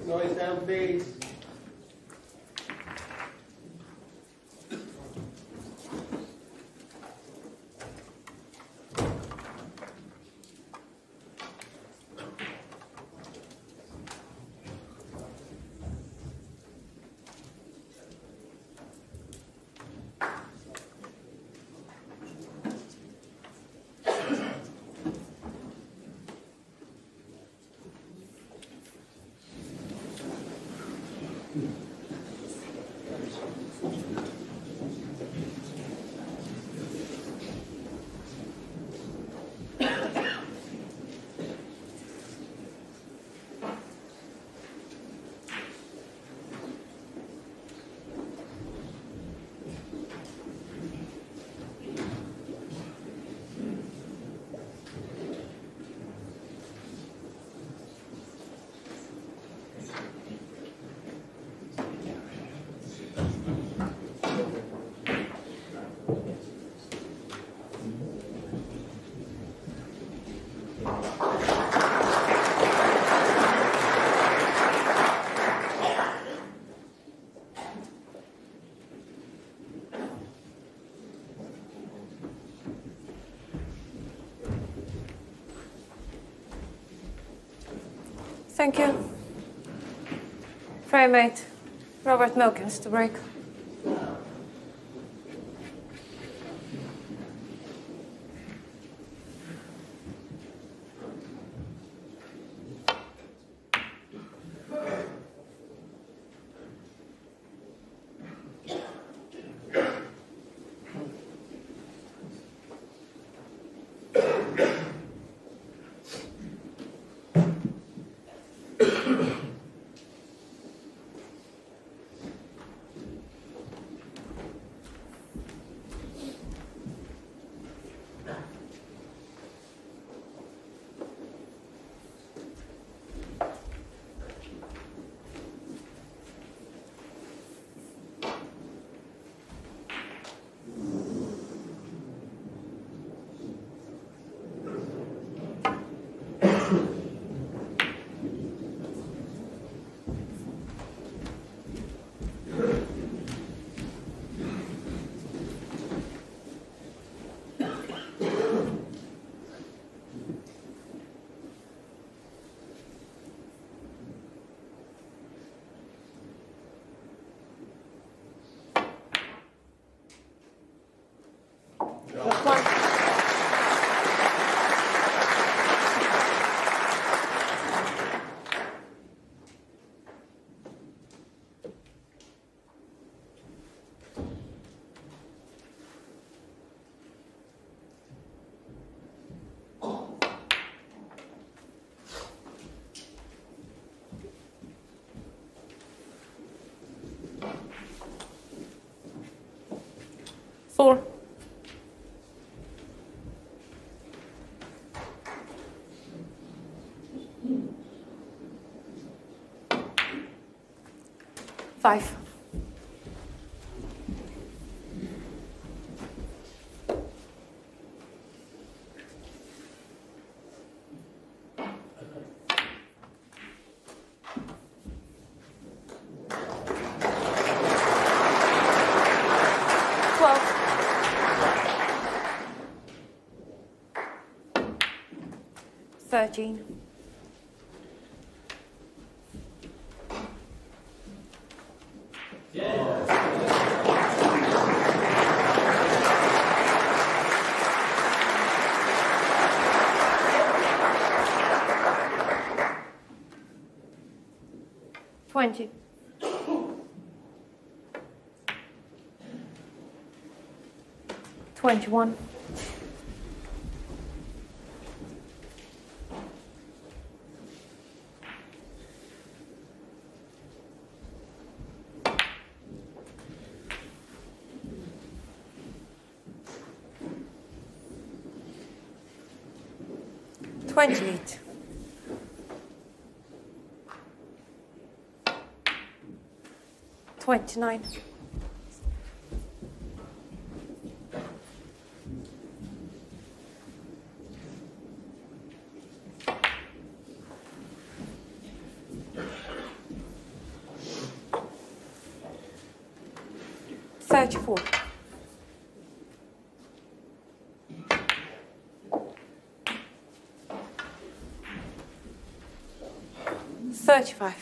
Noise down, please. Thank you. Frame 8. Robert Milkins to break. Four. Five. Twelve. 13. 20. $21. $28. $29. $34. $35.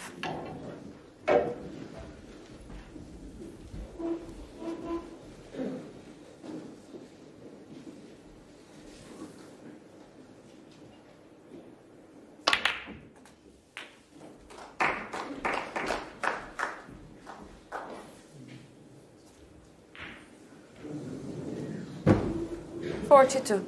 $42.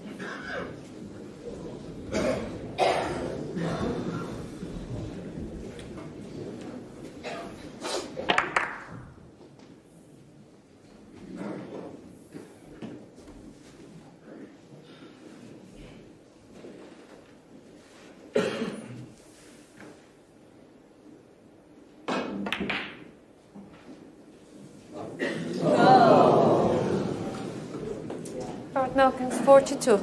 Robert Milkins, 42.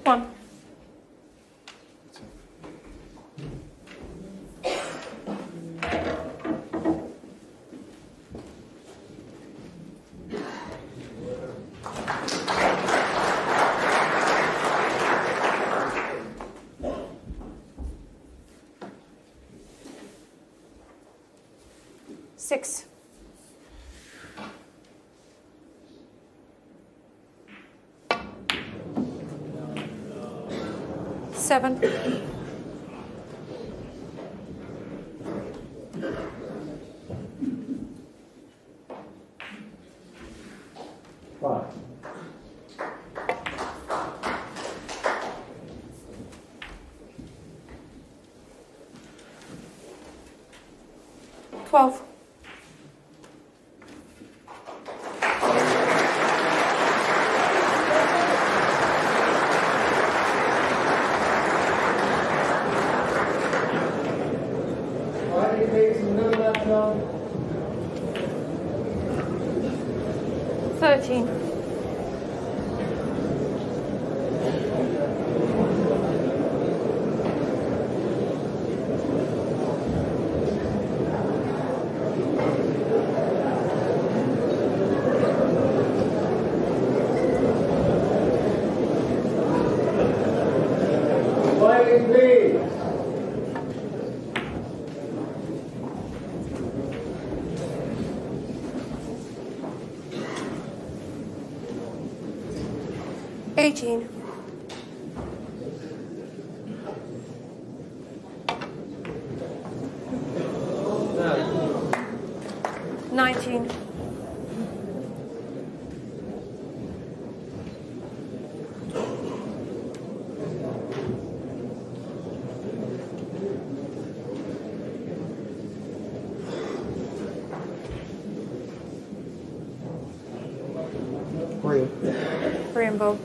6-1. Six. Seven. Five. 12. Fighting face in the middle left zone. 13. Fighting please. 18. 19. 3. Rainbow.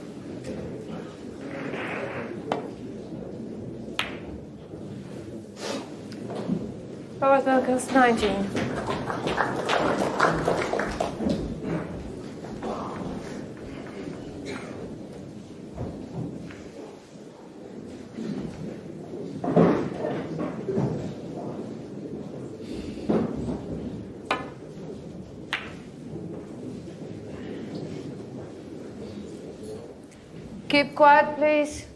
Robert Milkins, 19. Keep quiet, please.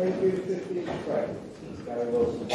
Thank you, 50 strike. Sky Wilson.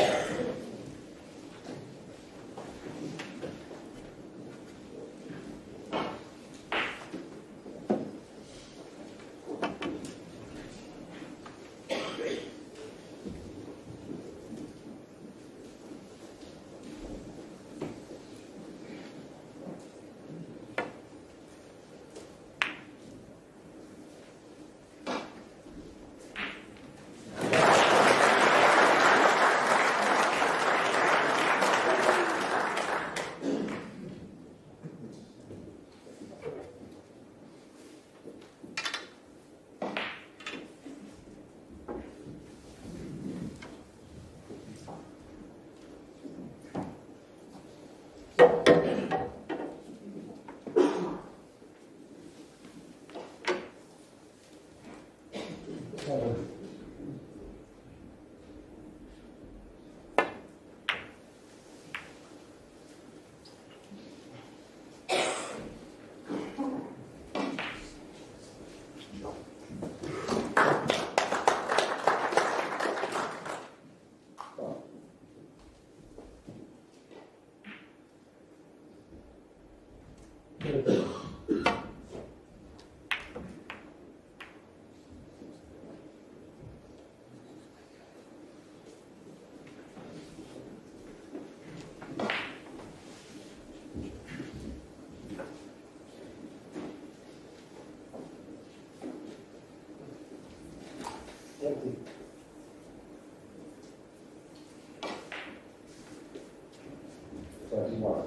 31.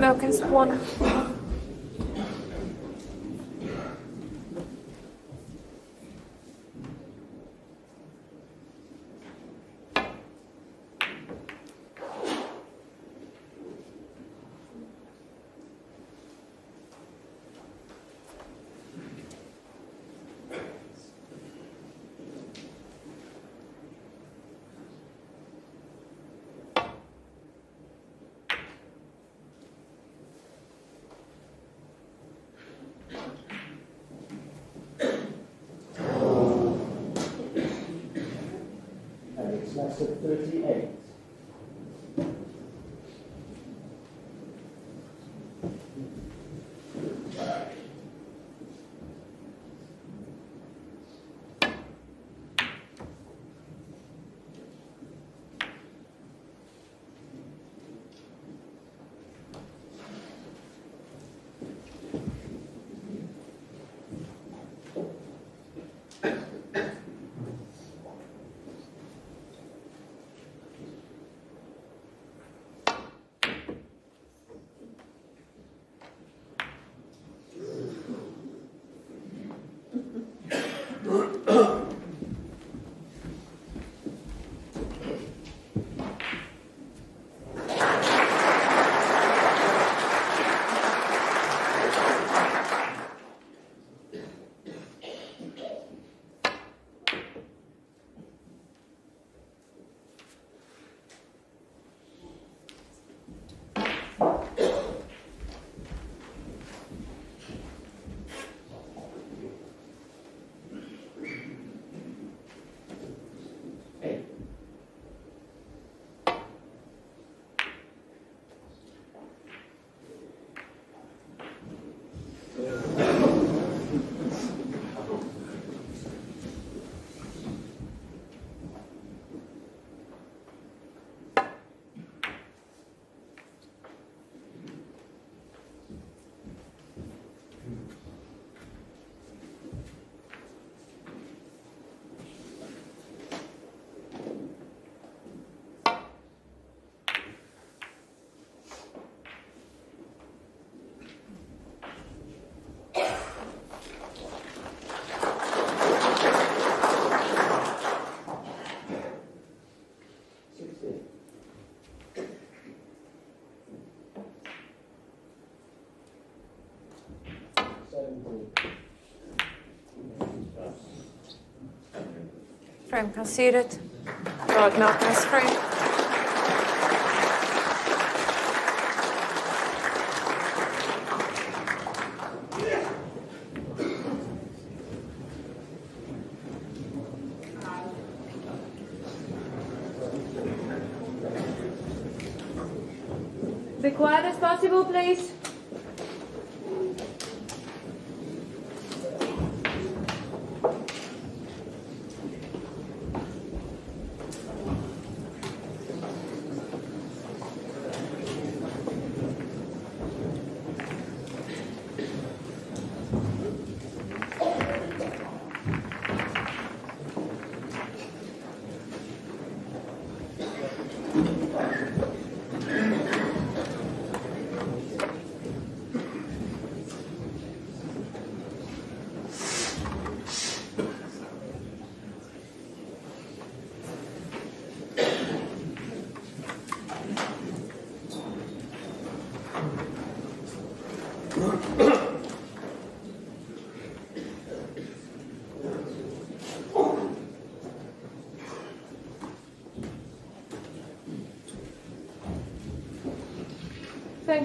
Milkins 1. That's at 38. Frame conceded. Robert Milkins frame. Be quiet as possible, please. Thank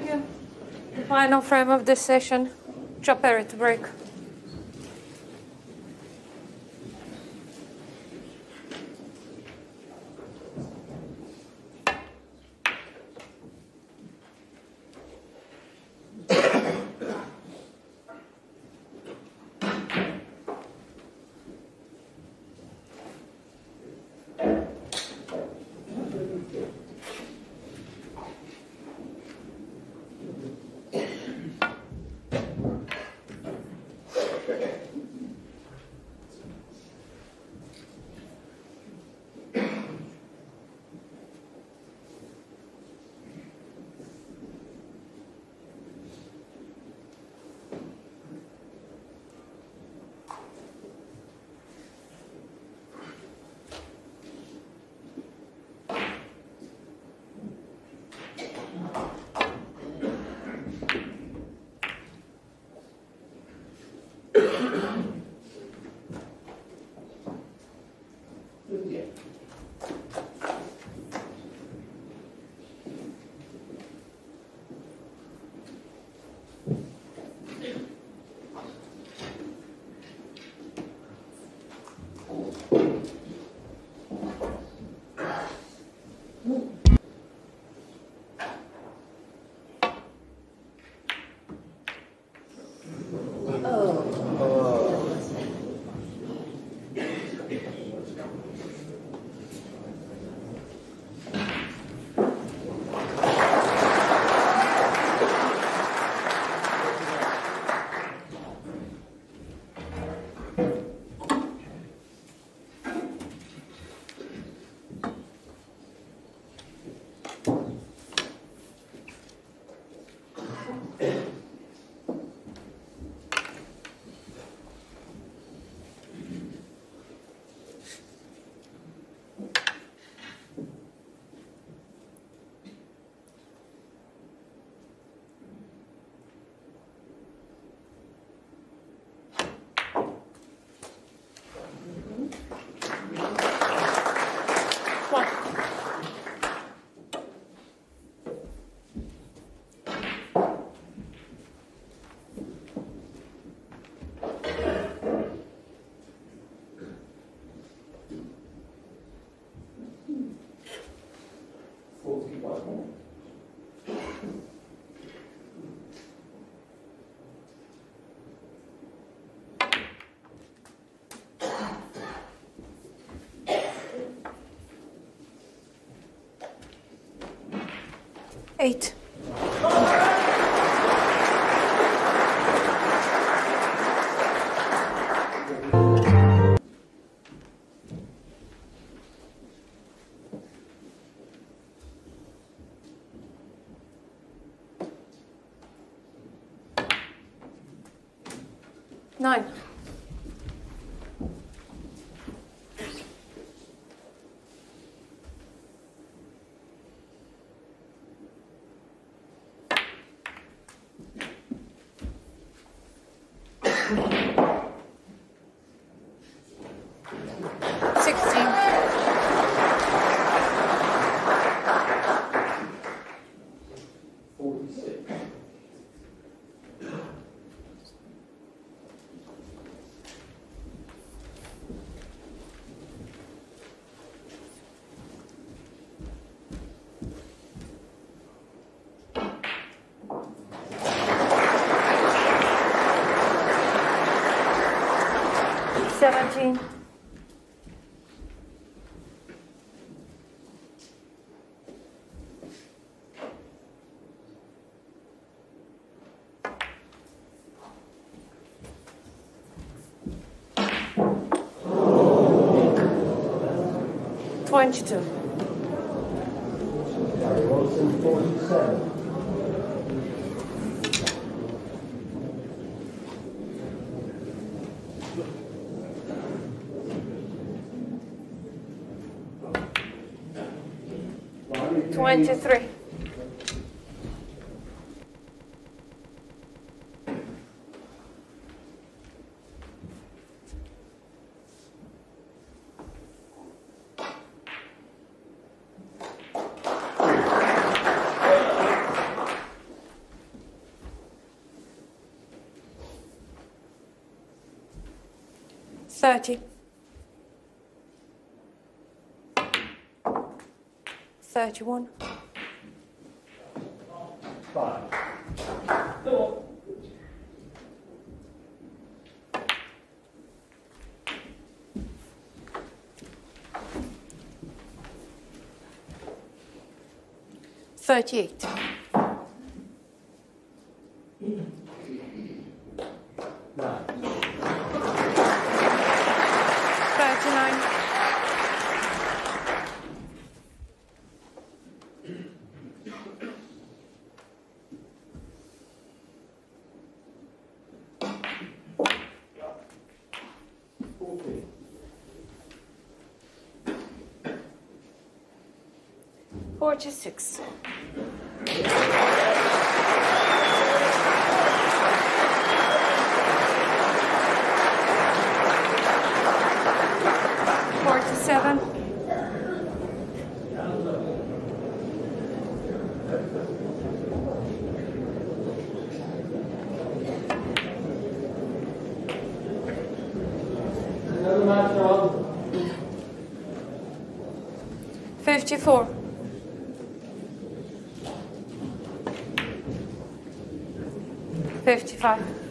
you. The final frame of this session, Joe Perry to break. Eight. Nine. Seventeen. Twenty-two. 47. Twenty-three. 30. 31. 38. 39. 46. 47. 54. 55.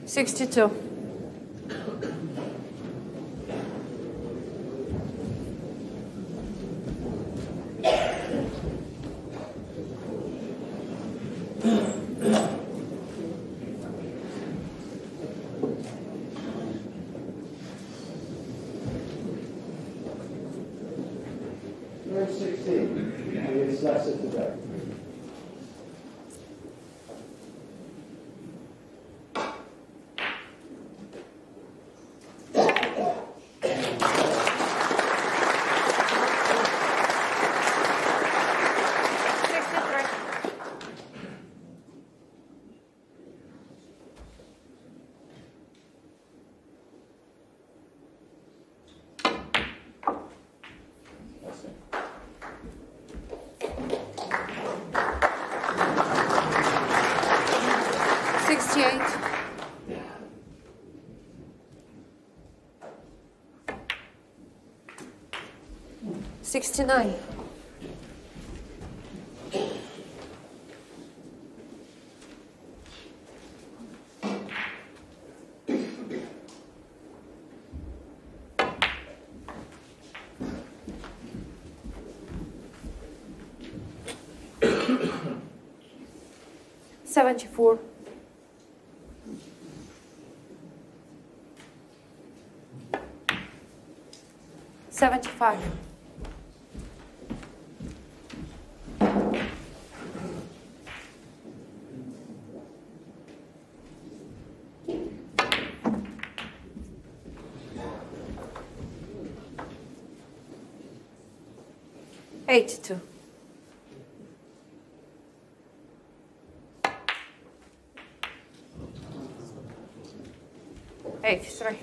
62. 16. It's less of the day.69. 74. 75. 82. 83.